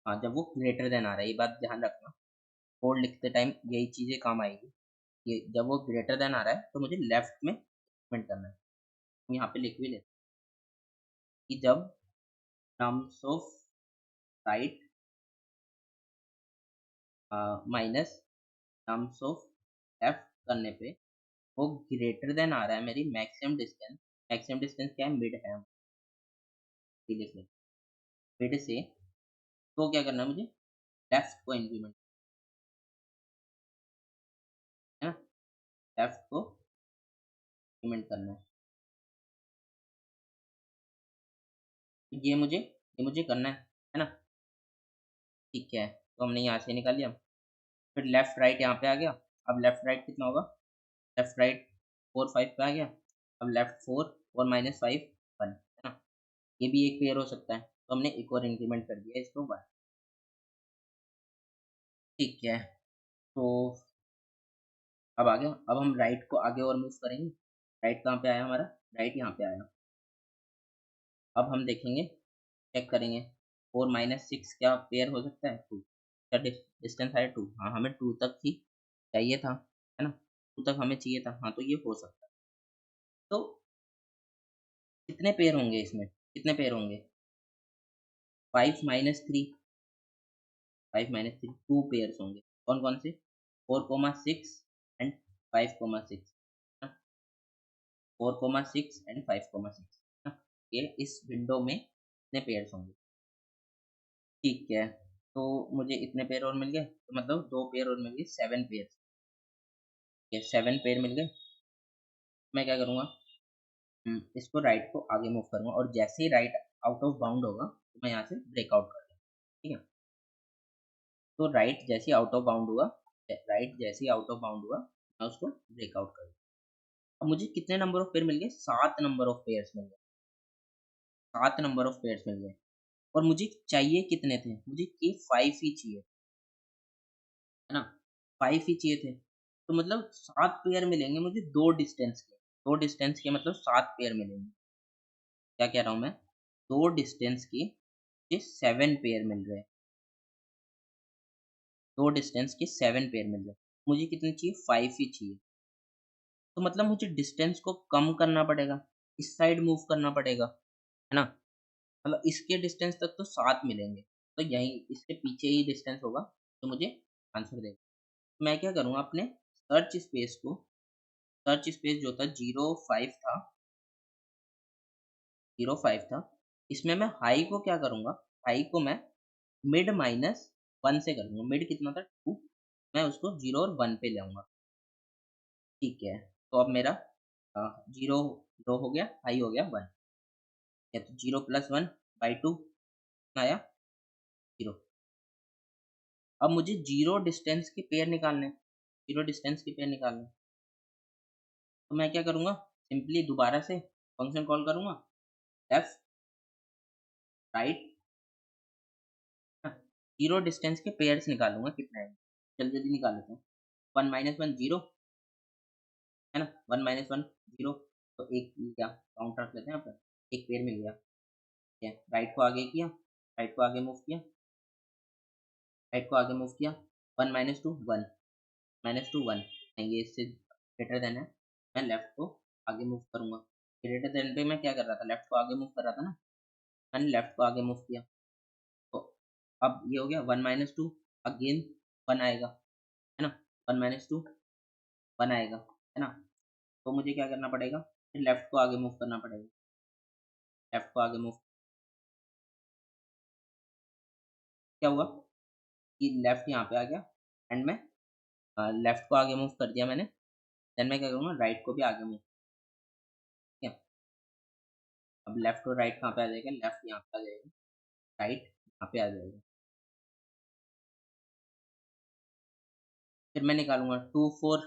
Speaker 1: हाँ, जब वो ग्रेटर देन आ रहा है, ये बात ध्यान रखना, कोड लिखते टाइम यही चीज़ें काम आएगी। ये जब वो ग्रेटर देन आ रहा है, तो मुझे लेफ्ट में कमेंट करना है। हम यहाँ पे लिख भी लेते हैं कि जब terms of right minus terms of F करने पे वो ग्रेटर देन आ रहा है मेरी मैक्सिमम डिस्टेंस। मैक्सिमम डिस्टेंस क्या है, मिड है, लिख ले मिड से। तो क्या करना है मुझे, लेफ्ट को इंक्रीमेंट, है ना, लेफ्ट को इंक्रीमेंट करना है। तो ये मुझे करना है ना। ठीक है, तो हमने यहाँ से निकाल लिया। फिर लेफ्ट राइट यहाँ पे आ गया। अब लेफ्ट राइट कितना होगा, लेफ्ट राइट 4 5 पे आ गया। अब लेफ्ट 4 4 - 5 1, है ना। ये भी एक पेयर हो सकता है, तो हमने एक और इंक्रीमेंट कर दिया इसको 1। ठीक है, तो अब आ गया। अब हम राइट को आगे और मूव करेंगे। राइट कहाँ पे आया हमारा, राइट यहाँ पे आया। अब हम देखेंगे, चेक करेंगे 4 - 6 क्या पेयर हो सकता है, 2 का डिस्टेंस है 2। हाँ, हमें 2 तक ही चाहिए था, है ना, 2 तक हमें चाहिए था। हाँ, तो ये हो सकता है। तो कितने पेयर होंगे इसमें, कितने पेयर होंगे, 5 - 3, 5 - 3 2 पेयर्स होंगे। कौन कौन से, 4 6 एंड 5 6, 4 6 एंड 5 6, ये इस विंडो में कितने पेयर्स होंगे। ठीक है, तो मुझे इतने पेयर और मिल गए, तो मतलब 2 पेयर और मिल गए, 7 पेयर। ये 7 पेयर मिल गए। मैं क्या करूँगा, इसको राइट को आगे मूव करूँगा, और जैसे ही राइट आउट ऑफ बाउंड होगा तो मैं यहाँ से ब्रेकआउट कर दूँगा। ठीक है, तो राइट जैसे ही आउट ऑफ बाउंड हुआ, राइट जैसे ही आउट ऑफ बाउंड हुआ, मैं उसको ब्रेकआउट कर दूँगा। अब मुझे कितने नंबर ऑफ पेयर मिल गए, 7 नंबर ऑफ पेयर्स मिल गए, 7 नंबर ऑफ पेयर्स मिल गए। और मुझे चाहिए कितने थे, मुझे के 5 ही चाहिए, है ना, 5 ही चाहिए थे। तो मतलब 7 पेयर मिलेंगे मुझे 2 डिस्टेंस के, 2 डिस्टेंस के मतलब 7 पेयर मिलेंगे। क्या कह रहा हूँ मैं, 2 डिस्टेंस के ये 7 पेयर मिल रहे हैं, 2 डिस्टेंस के 7 पेयर मिल रहे हैं। मुझे कितने चाहिए, 5 ही चाहिए। तो मतलब मुझे डिस्टेंस को कम करना पड़ेगा, इस साइड मूव करना पड़ेगा, है ना। मतलब इसके डिस्टेंस तक तो 7 मिलेंगे, तो यहीं इसके पीछे ही डिस्टेंस होगा, तो मुझे आंसर देगा। मैं क्या करूँगा, अपने सर्च स्पेस जो था 0 5 था, 0 5 था, इसमें मैं हाई को क्या करूँगा, हाई को मैं मिड -1 से कर लूँगा। मिड कितना था, 2, मैं उसको 0 और 1 पे ले आऊँगा। ठीक है, तो अब मेरा 0 लो हो गया, हाई हो गया 1। या तो 0 + 1/2 आया 0। अब मुझे 0 डिस्टेंस के पेयर निकालने हैं, 0 डिस्टेंस के पेयर निकालने हैं। तो मैं क्या करूँगा, सिंपली दोबारा से फंक्शन कॉल करूँगा, लेफ्ट राइट, 0 डिस्टेंस के पेयर्स निकालूँगा कितने हैं, जल्दी-जल्दी निकाल लेते हैं। 1 - 1 0, है ना, 1 - 1 0, तो एक मिल गया, काउंट रख लेते हैं यहाँ पे, एक पेयर मिल गया। ठीक है, राइट को आगे किया, राइट को आगे मूव किया, राइट को आगे मूव किया, 1 - 2 1, -2 1, नहीं ये इससे ग्रेटर देन है, मैं लेफ्ट को आगे मूव करूँगा। ग्रेटर देन पे मैं क्या कर रहा था, लेफ्ट को आगे मूव कर रहा था ना, मैंने लेफ्ट को आगे मूव किया। तो अब ये हो गया 1 - 2, अगेन 1 आएगा, है ना, 1 - 2 1 आएगा, है ना। तो मुझे क्या करना पड़ेगा, फिर लेफ्ट को आगे मूव करना पड़ेगा, लेफ्ट को आगे मूव। क्या हुआ कि लेफ्ट यहाँ पे आ गया, एंड मैं लेफ्ट को आगे मूव कर दिया मैंने। देन मैं क्या करूँगा, राइट को भी आगे मूव, ठीक है। अब लेफ्ट और राइट कहाँ पे आ जाएगा, लेफ्ट यहाँ पे आ जाएगा, राइट यहाँ पे आ जाएगा। फिर मैं निकालूंगा 2 -4,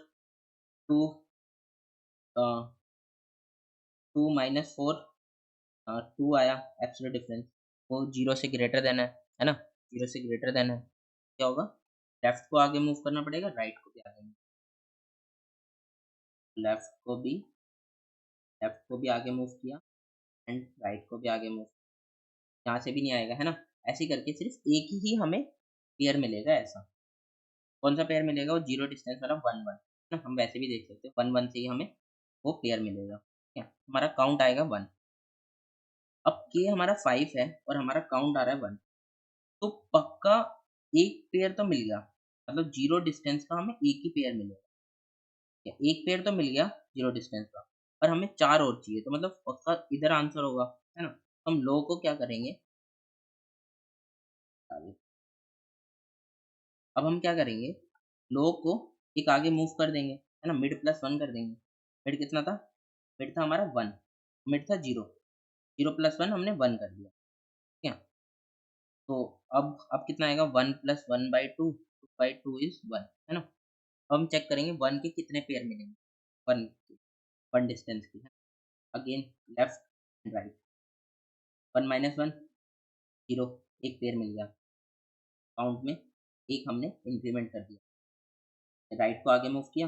Speaker 1: 2 आया एब्सोल्यूट डिफरेंस, वो 0 से ग्रेटर देन है ना, 0 से ग्रेटर देन है। क्या होगा, लेफ्ट को आगे मूव करना पड़ेगा, राइट को भी आगे मूव, लेफ्ट को भी लेफ्ट को भी आगे मूव किया, एंड राइट को भी आगे मूव, यहाँ से भी नहीं आएगा, है ना। ऐसे ही करके सिर्फ एक ही हमें पेयर मिलेगा ऐसा। कौन सा पेयर मिलेगा, वो 0 डिस्टेंस वाला 1 1, है ना, हम वैसे भी देख सकते हैं 1 1 से ही हमें वो पेयर मिलेगा, ठीक है। हमारा काउंट आएगा 1। अब के हमारा 5 है और हमारा काउंट आ रहा है 1, तो पक्का एक पेयर तो मिल गया, मतलब जीरो डिस्टेंस का हमें एक ही पेयर मिलेगा। एक पेयर तो मिल गया जीरो डिस्टेंस का, पर हमें 4 और चाहिए, तो मतलब पक्का इधर आंसर होगा, है ना? हम लो को क्या करेंगे आगे, अब हम क्या करेंगे, लो को एक आगे मूव कर देंगे, है ना? मिड प्लस 1 कर देंगे। मिड कितना था? मिड था हमारा 1, मिड था 0, 0 प्लस 1 हमने 1 कर दिया, ठीक है? तो अब कितना आएगा, 1 प्लस 1/2, 2/2 इज़ 1, है ना? अब हम चेक करेंगे 1 के कितने पेयर मिलेंगे, 1 1 डिस्टेंस की, है। Again left and right, 1 minus 1 0, एक पेयर मिल गया, काउंट में एक हमने इंक्रीमेंट कर दिया, राइट को आगे मूव किया,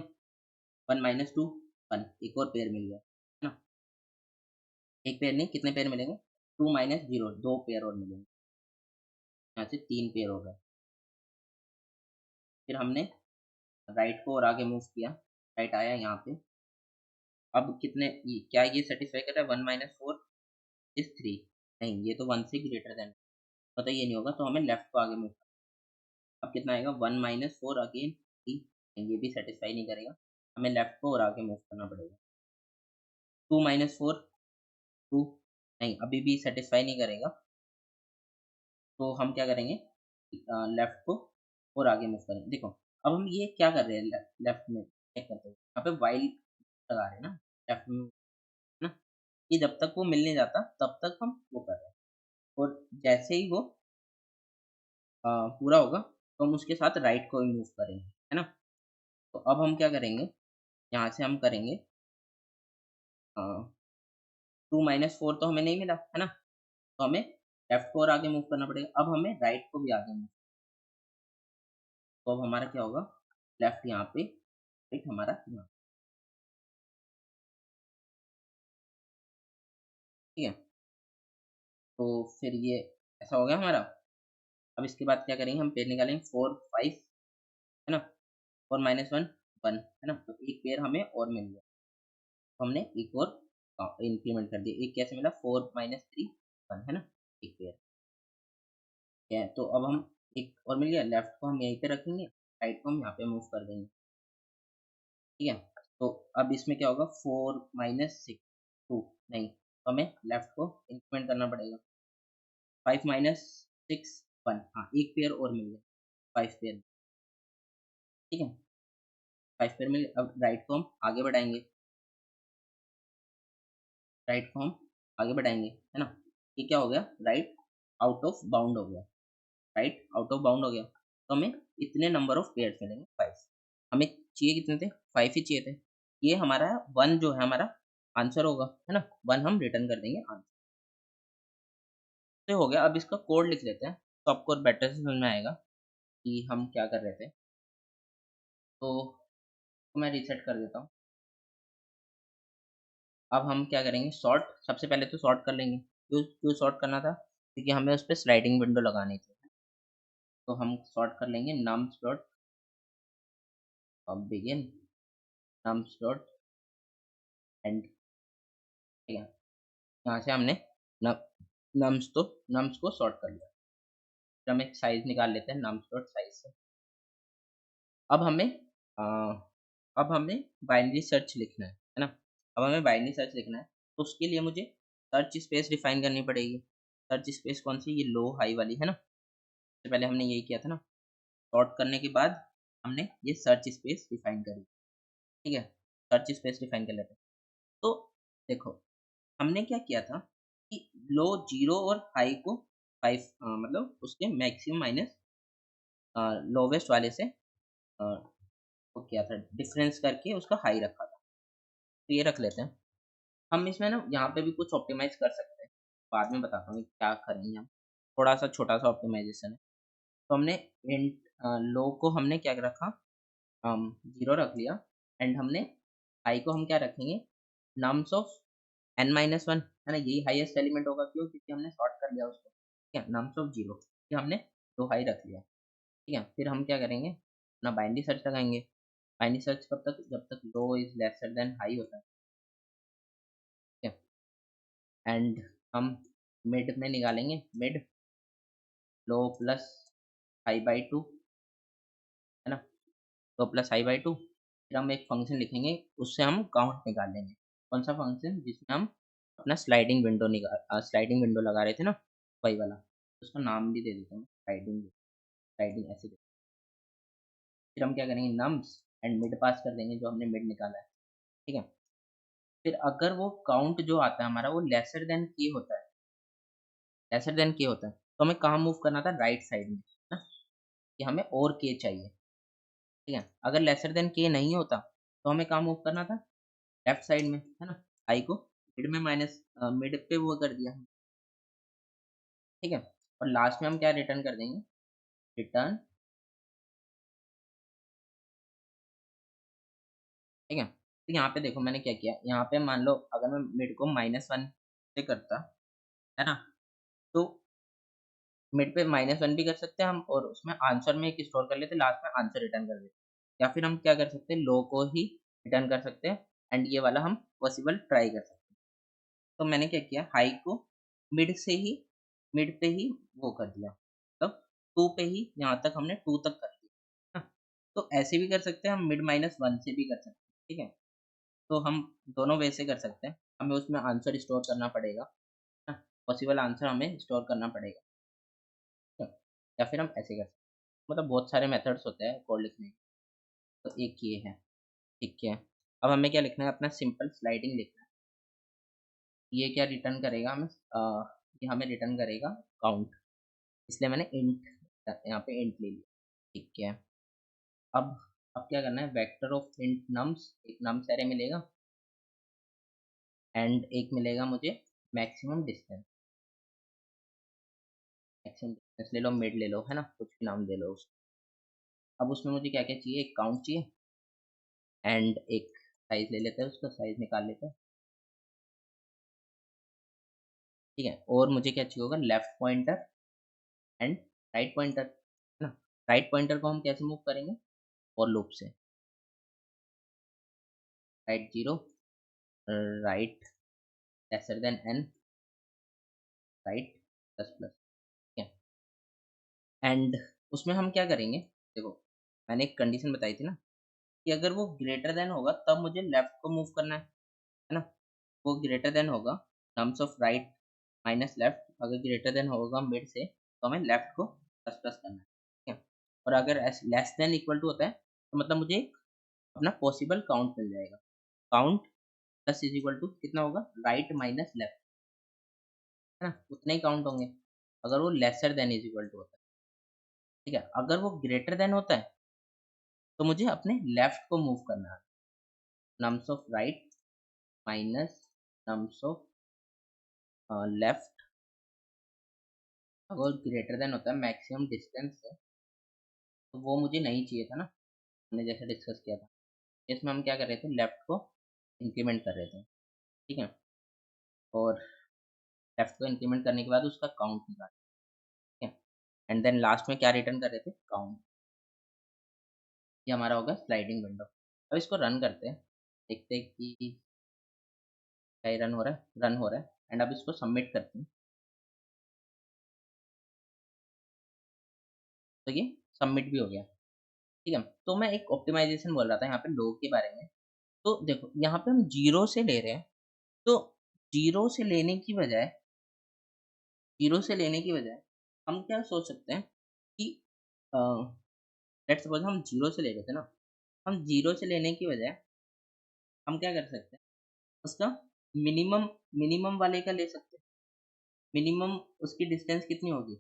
Speaker 1: 1 माइनस 2 1, एक और पेयर मिल गया, है ना? एक पेयर नहीं, कितने पेयर मिलेंगे, 2 माइनस 0, 2 पेयर और मिलेंगे, यहाँ से 3 पेयर हो गए। फिर हमने राइट को और आगे मूव किया, राइट आया यहाँ पे, अब कितने क्या ये सेटिस्फाई कर रहा है, 1 माइनस 4 इज 3, नहीं ये तो 1 से ग्रेटर देन, पता ये नहीं होगा, तो हमें लेफ्ट को आगे मूव। अब कितना आएगा, 1 माइनस 4 अगेन 3, ये भी सेटिस्फाई नहीं करेगा, हमें लेफ्ट को और आगे मूव करना पड़ेगा। 2 माइनस 4 2, नहीं अभी भी सेटिस्फाई नहीं करेगा, तो हम क्या करेंगे, लेफ्ट को और आगे मूव करेंगे। देखो अब हम ये क्या कर रहे हैं, लेफ्ट में चेक करते हैं, यहाँ पे वाइल लगा रहे हैं ना लेफ्ट में, ना, ये जब तक वो मिल नहीं जाता तब तक हम वो कर रहे हैं, और जैसे ही वो पूरा होगा तो हम उसके साथ राइट को भी मूव करेंगे, है ना? तो अब हम क्या करेंगे, यहाँ से हम करेंगे 2 माइनस 4 तो हमें नहीं मिला, है ना? तो हमें लेफ्ट को और आगे मूव करना पड़ेगा, अब हमें राइट को भी आगे मूव, तो अब हमारा क्या होगा, लेफ्ट यहाँ पे, राइट हमारा यहाँ, ठीक है? तो फिर ये ऐसा हो गया हमारा। अब इसके बाद क्या करेंगे, हम पेड़ निकालेंगे 4 5, है ना? 4 माइनस 1 1, है ना? तो एक पेड़ हमें और मिल गया, तो हमने एक और इंक्रीमेंट कर दिया, एक कैसे मिला, 4 माइनस 3 1, है ना? एक पेड़, ठीक है? तो अब हम एक और मिल गया, लेफ्ट को हम यहीं पे रखेंगे, राइट को हम यहाँ पे मूव कर देंगे, ठीक है? तो अब इसमें क्या होगा, 4 माइनस 6 2, नहीं तो हमें लेफ्ट को इंक्रीमेंट करना पड़ेगा, 5 माइनस 6 1, हाँ एक पेयर और मिल गया, 5 पेयर, ठीक है? 5 पेयर मिल गया, अब राइट को हम आगे बढ़ाएंगे, राइट को हम आगे बढ़ाएंगे, है ना? ये क्या हो गया, राइट आउट ऑफ बाउंड हो गया, राइट आउट ऑफ बाउंड हो गया, तो हमें इतने नंबर ऑफ पेयर्स मिलेंगे 5, हमें चाहिए कितने थे, 5 ही चाहिए थे, ये हमारा 1 जो है हमारा आंसर होगा, है ना? 1 हम रिटर्न कर देंगे आंसर, तो हो गया। अब इसका कोड लिख लेते हैं, तो आपको और बेटर से समझ में आएगा कि हम क्या कर रहे थे। तो मैं रीसेट कर देता हूँ। अब हम क्या करेंगे, सॉर्ट, सबसे पहले तो सॉर्ट कर लेंगे, क्यों क्यों सॉर्ट करना था, क्योंकि हमें उस पर स्लाइडिंग विंडो लगानी थी, तो हम सॉर्ट कर लेंगे nums dot begin, nums dot and, ठीक है? यहाँ से हमने नम्स तो नम्स को सॉर्ट कर लिया, फिर हम एक साइज निकाल लेते हैं नम्स डॉट साइज से। अब हमें अ, अब हमें बाइनरी सर्च लिखना है ना? अब हमें बाइनरी सर्च लिखना है, तो उसके लिए मुझे सर्च स्पेस डिफाइन करनी पड़ेगी। सर्च स्पेस कौन सी, ये लो हाई वाली, है ना? सबसे पहले हमने यही किया था ना, सॉर्ट करने के बाद हमने ये सर्च स्पेस डिफाइन करी, ठीक है? सर्च स्पेस डिफाइन कर लेते हैं। तो देखो हमने क्या किया था कि लो 0 और हाई को 5, मतलब उसके मैक्सिमम माइनस लोवेस्ट वाले से वो किया था, डिफरेंस करके उसका हाई रखा था, तो ये रख लेते हैं। हम इसमें ना यहाँ पे भी कुछ ऑप्टिमाइज़ कर सकते हैं, बाद में बताता हूँ क्या करेंगे हम, थोड़ा-सा छोटा-सा ऑप्टिमाइज़ेशन है। तो हमने इंट लो को हमने क्या रखा, 0 रख लिया, एंड हमने हाई को हम क्या रखेंगे, नम्स ऑफ n माइनस 1, है ना? यही हाईएस्ट एलिमेंट होगा, क्यों, क्योंकि हमने सॉर्ट कर लिया उसको, ठीक है? नम्स ऑफ 0, फिर हमने लो हाई रख लिया, ठीक है? फिर हम क्या करेंगे, अपना बाइनरी सर्च लगाएँगे। बाइनरी सर्च कब तक, जब तक लो इज़ लेसर देन हाई होता है, ठीक है? एंड हम मिड में निकालेंगे, mid low plus high by 2, है तो प्लस आई बाई 2। फिर हम एक फंक्शन लिखेंगे, उससे हम काउंट निकाल लेंगे। कौन सा फंक्शन? जिसमें हम अपना स्लाइडिंग विंडो लगा रहे थे ना, वही वाला। उसका नाम भी दे देते हैं, स्लाइडिंग ऐसे। फिर हम क्या करेंगे, नम्स एंड मिड पास कर देंगे, जो हमने मिड निकाला है। ठीक है। फिर अगर वो काउंट जो आता है हमारा वो लेसर देन के होता है, लेसर देन के होता है, तो हमें कहाँ मूव करना था? राइट साइड में ना, कि हमें और के चाहिए। ठीक है। अगर लेसर देन के नहीं होता तो हमें कहाँ मूव करना था? लेफ्ट साइड में, है ना। आई को मिड में मिड पे वो कर दिया। ठीक है। और लास्ट में हम क्या रिटर्न कर देंगे? रिटर्न। ठीक है। तो यहाँ पे देखो मैंने क्या किया, यहाँ पे मान लो अगर मैं मिड को -1 से करता, है ना, तो मिड पे -1 भी कर सकते हैं हम, और उसमें आंसर में एक स्टोर कर लेते, लास्ट में आंसर रिटर्न कर देते। या फिर हम क्या कर सकते हैं, लो को ही रिटर्न कर सकते हैं, एंड ये वाला हम पॉसिबल ट्राई कर सकते हैं। तो मैंने क्या किया, हाई को मिड से ही, मिड पे ही वो कर दिया, मतलब 2 पे ही, यहाँ तक हमने 2 तक कर दिया। हाँ, तो ऐसे भी कर सकते हैं हम, मिड -1 से भी कर सकते हैं। ठीक है। तो हम दोनों वे से कर सकते हैं, हमें उसमें आंसर स्टोर करना पड़ेगा, पॉसिबल आंसर हमें स्टोर करना पड़ेगा। ठीक है? या फिर हम ऐसे कर सकते हैं, मतलब बहुत सारे मेथड्स होते हैं कोड लिखने के। तो एक ये है। ठीक है। अब हमें क्या लिखना है, अपना सिंपल स्लाइडिंग लिखना है। ये क्या रिटर्न करेगा हमें, ये हमें रिटर्न करेगा काउंट, इसलिए मैंने इंट यहाँ पे इंट ले लिया। ठीक है। अब अब क्या करना है, वेक्टर ऑफ इंट नम्स, एक नम्स एरे मिलेगा, एंड एक मिलेगा मुझे मैक्सिमम डिस्टेंस। मैक्सिमम डिस्टेंस ले लो, मिड ले लो, है ना, कुछ भी नाम दे लो उसको। अब उसमें मुझे क्या क्या चाहिए, एक काउंट चाहिए, एंड एक साइज ले लेते हैं, उसका साइज निकाल लेते हैं। ठीक है। और मुझे क्या चाहिए होगा, left pointer and write pointer, है ना। राइट पॉइंटर को हम कैसे मूव करेंगे, और लूप से, right 0, right lesser than n, right ++। ठीक है। एंड उसमें हम क्या करेंगे, देखो मैंने एक कंडीशन बताई थी ना, कि अगर वो ग्रेटर देन होगा तब मुझे लेफ्ट को मूव करना है ना। वो ग्रेटर देन होगा terms of right minus left, अगर ग्रेटर देन होगा मिड से तो हमें लेफ्ट को ++ करना है। ठीक है। और अगर लेस देन इक्वल टू होता है तो मतलब मुझे अपना पॉसिबल काउंट मिल जाएगा। Count plus is equal to कितना होगा, राइट माइनस लेफ्ट, है ना, उतने ही काउंट होंगे अगर वो lesser than is equal to होता है। ठीक है। अगर वो ग्रेटर देन होता है तो मुझे अपने लेफ्ट को मूव करना है, nums of right minus nums of left. अगर ग्रेटर देन होता है मैक्सिमम डिस्टेंस से, तो वो मुझे नहीं चाहिए था ना, हमने जैसे डिस्कस किया था। इसमें हम क्या कर रहे थे, लेफ्ट को इंक्रीमेंट कर रहे थे। ठीक है। और लेफ्ट को इंक्रीमेंट करने के बाद उसका काउंट निकाल। ठीक है। एंड देन लास्ट में क्या रिटर्न कर रहे थे, काउंट। ये हमारा होगा स्लाइडिंग विंडो। अब इसको रन करते हैं, देखते हैं कि क्या रन हो रहा है, रन हो रहा है। एंड अब इसको सबमिट करते हैं, तो ये सबमिट भी हो गया। ठीक है। तो मैं एक ऑप्टिमाइजेशन बोल रहा था यहाँ पे लोग के बारे में। तो देखो यहाँ पे हम जीरो से ले रहे हैं, तो जीरो से लेने की बजाय, जीरो से लेने की बजाय हम क्या सोच सकते हैं कि लेट्स सपोज हम जीरो से ले रहे थे ना, हम जीरो से लेने की बजाय हम क्या कर सकते हैं, उसका मिनिमम, मिनिमम वाले का ले सकते हैं। मिनिमम उसकी डिस्टेंस कितनी होगी,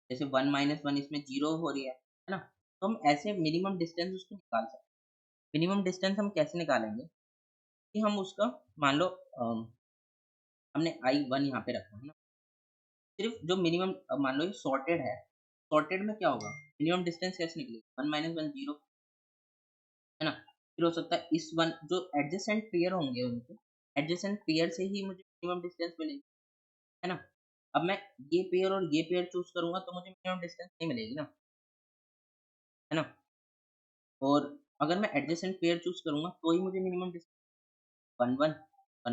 Speaker 1: जैसे 1 - 1 इसमें जीरो हो रही है ना, तो हम ऐसे मिनिमम डिस्टेंस उसको निकाल सकते हैं। मिनिमम डिस्टेंस हम कैसे निकालेंगे, कि हम उसका मान लो हमने I1 यहाँ पे रखा है ना, सिर्फ जो मिनिमम, मान लो ये सॉर्टेड है, सॉर्टेड में क्या होगा, मिनिमम डिस्टेंस कैसे निकलेगी, 1 - 1 0, है ना। फिर हो सकता है इस वन जो एडजेसेंट पेयर होंगे उनके एडजेसेंट पेयर से ही मुझे मिनिमम डिस्टेंस मिलेगी, है ना। अब मैं ये पेयर और ये पेयर चूज करूंगा तो मुझे मिनिमम डिस्टेंस नहीं मिलेगी ना, है ना। और अगर मैं एडजेसेंट पेयर चूज करूंगा तो ही मुझे मिनिमम डिस्टेंस, 1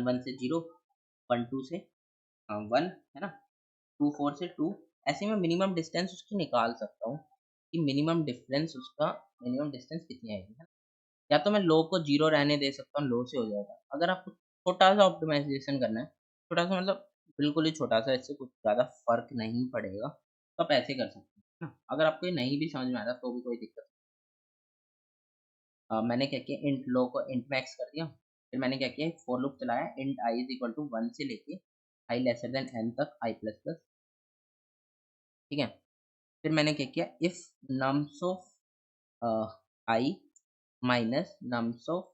Speaker 1: 1 से 0, 1 2 से 1, है ना, 2 4 से 2, ऐसे मैं मिनिमम डिस्टेंस उसकी निकाल सकता हूँ। कि मिनिमम डिफरेंस उसका मिनिमम डिस्टेंस कितनी आएगी, है ना? या तो मैं लो को 0 रहने दे सकता हूँ, लो से हो जाएगा। अगर आपको छोटा-सा ऑप्टिमाइज़ेशन करना है, छोटा-सा मतलब बिल्कुल ही छोटा-सा, इससे कुछ ज़्यादा फ़र्क नहीं पड़ेगा, तो आप ऐसे कर सकते हैं, है ना? अगर आपको ये नहीं भी समझ में आ रहा तो भी कोई दिक्कत मैंने क्या किया, इंट लो को इंट मैक्स कर दिया। फिर मैंने क्या किया, फॉर लूप चलाया, int I is equal to 1 से लेके आई लेसर देन n तक आई प्लस प्लस, ठीक है? फिर मैंने क्या किया, if nums of i minus nums of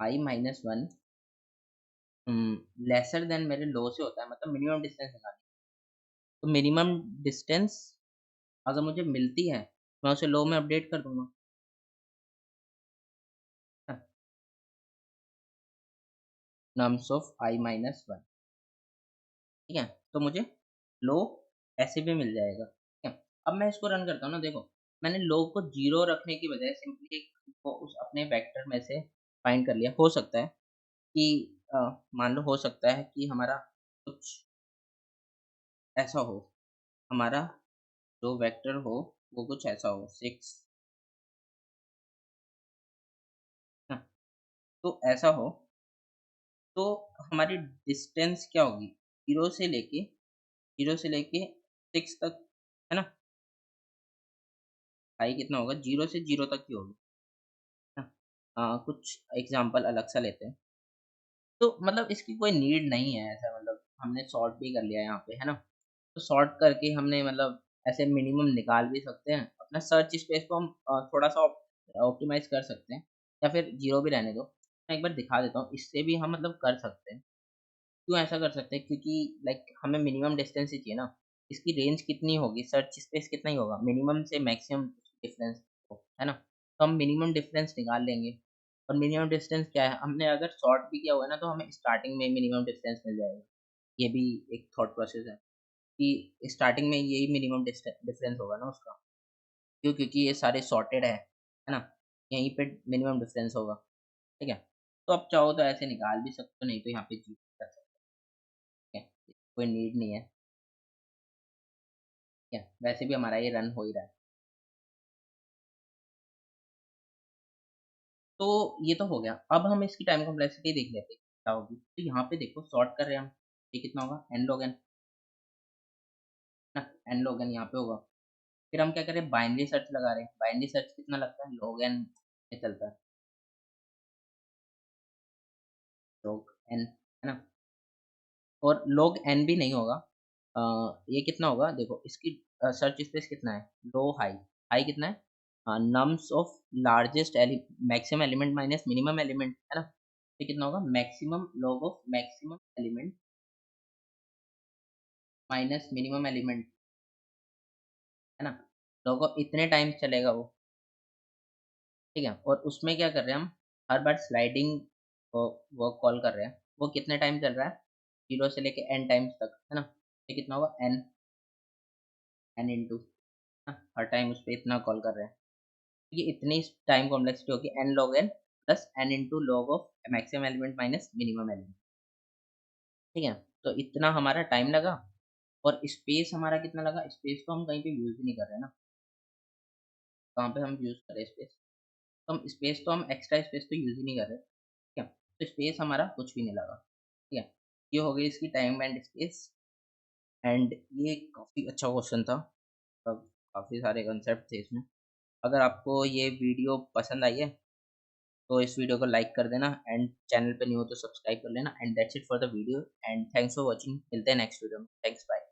Speaker 1: i minus 1 lesser than मेरे लो से होता है, मतलब मिनिमम डिस्टेंस निकालनी है। तो मिनिमम डिस्टेंस अगर मुझे मिलती है, मैं उसे लो में अपडेट कर दूँगा। नम्स ऑफ आई माइनस 1, ठीक है? तो मुझे लो ऐसे भी मिल जाएगा, ठीक है? अब मैं इसको रन करता हूँ ना, देखो, मैंने लो को 0 रखने की बजाय सिंपली वो उस अपने वेक्टर में से फाइंड कर लिया। हो सकता है कि अ, मान लो, हो सकता है कि हमारा कुछ ऐसा हो, हमारा जो वेक्टर हो वो कुछ ऐसा हो 6, हाँ, तो ऐसा हो, तो हमारी डिस्टेंस क्या होगी? 0 से लेके 0 से लेके 6 तक, है ना? हाई कितना होगा? 0 से 0 तक की होगी, है ना? कुछ एग्ज़ाम्पल अलग सा लेते हैं। तो मतलब इसकी कोई नीड नहीं है ऐसा, मतलब हमने सॉर्ट भी कर लिया यहाँ पे, है ना? तो सॉर्ट करके हमने मतलब ऐसे मिनिमम निकाल भी सकते हैं। अपना सर्च स्पेस को हम थोड़ा-सा ऑप्टिमाइज़ कर सकते हैं, या फिर 0 भी रहने दो। मैं एक बार दिखा देता हूँ, इससे भी हम मतलब कर सकते हैं। क्यों ऐसा कर सकते हैं? क्योंकि लाइक हमें मिनिमम डिस्टेंस ही चाहिए ना। इसकी रेंज कितनी होगी? सर्च स्पेस कितना ही होगा? मिनिमम से मैक्सिमम डिफरेंस हो, है ना? तो हम मिनिमम डिफरेंस निकाल लेंगे। और मिनिमम डिस्टेंस क्या है? हमने अगर सॉर्ट भी किया हुआ है ना, तो हमें स्टार्टिंग में मिनिमम डिस्टेंस मिल जाएगा। ये भी एक थॉट प्रोसेस है कि स्टार्टिंग में यही मिनिमम डिफरेंस होगा ना उसका। क्यों? क्योंकि ये सारे सॉर्टेड है ना? यहीं पे मिनिमम डिफरेंस होगा, ठीक है? तो आप चाहो तो ऐसे निकाल भी सकते हो, नहीं तो यहाँ पे जी कर सकते हो, ठीक है? कोई नीड नहीं है, ठीक है? वैसे भी हमारा ये रन हो ही रहा है। तो ये तो हो गया। अब हम इसकी टाइम कॉम्प्लेक्सिटी देख लेते हैं क्या होगी। तो यहाँ पे देखो, सॉर्ट कर रहे हैं हम, ये कितना होगा? n log n, ना? n log n यहाँ पे होगा। फिर हम क्या करें, बाइनरी सर्च लगा रहे हैं। बाइनरी सर्च कितना लगता है? log n में चलता है, log n, है ना? और log n भी नहीं होगा, ये कितना होगा देखो, इसकी सर्च स्पेस कितना है? लो हाई, हाई कितना है? Nums of largest maximum element minus minimum element, है ना? ये कितना होगा? Maximum log of maximum element minus minimum element, है ना? लॉग ऑफ इतने टाइम्स चलेगा ठीक है? और उसमें क्या कर रहे हैं हम, हर बार स्लाइडिंग वो कॉल कर रहे हैं। वो कितने टाइम चल रहा है? 0 से लेके n टाइम्स तक, है ना? ये कितना होगा? n, n इंटू, हर टाइम उस पे इतना कॉल कर रहे हैं। ये इतनी टाइम कॉम्प्लेक्सिटी होगी n log n plus n into log of maximum element minus minimum element, ठीक है? तो इतना हमारा टाइम लगा। और स्पेस हमारा कितना लगा? स्पेस तो हम कहीं पे यूज़ ही नहीं कर रहे हैं ना। कहाँ पे हम यूज़ कर रहे हैं स्पेस? तो हम स्पेस तो हम एक्स्ट्रा स्पेस तो यूज़ ही नहीं कर रहे, ठीक है? तो स्पेस हमारा कुछ भी नहीं लगा, ठीक है? ये हो गई इसकी टाइम एंड स्पेस। एंड ये काफ़ी अच्छा क्वेश्चन था, मतलब काफ़ी सारे कंसेप्ट थे इसमें। अगर आपको ये वीडियो पसंद आई है, तो इस वीडियो को लाइक कर देना, एंड चैनल पे न्यू हो तो सब्सक्राइब कर लेना। And that's it for the video, and thanks for watching. मिलते हैं नेक्स्ट वीडियो में। Thanks, bye.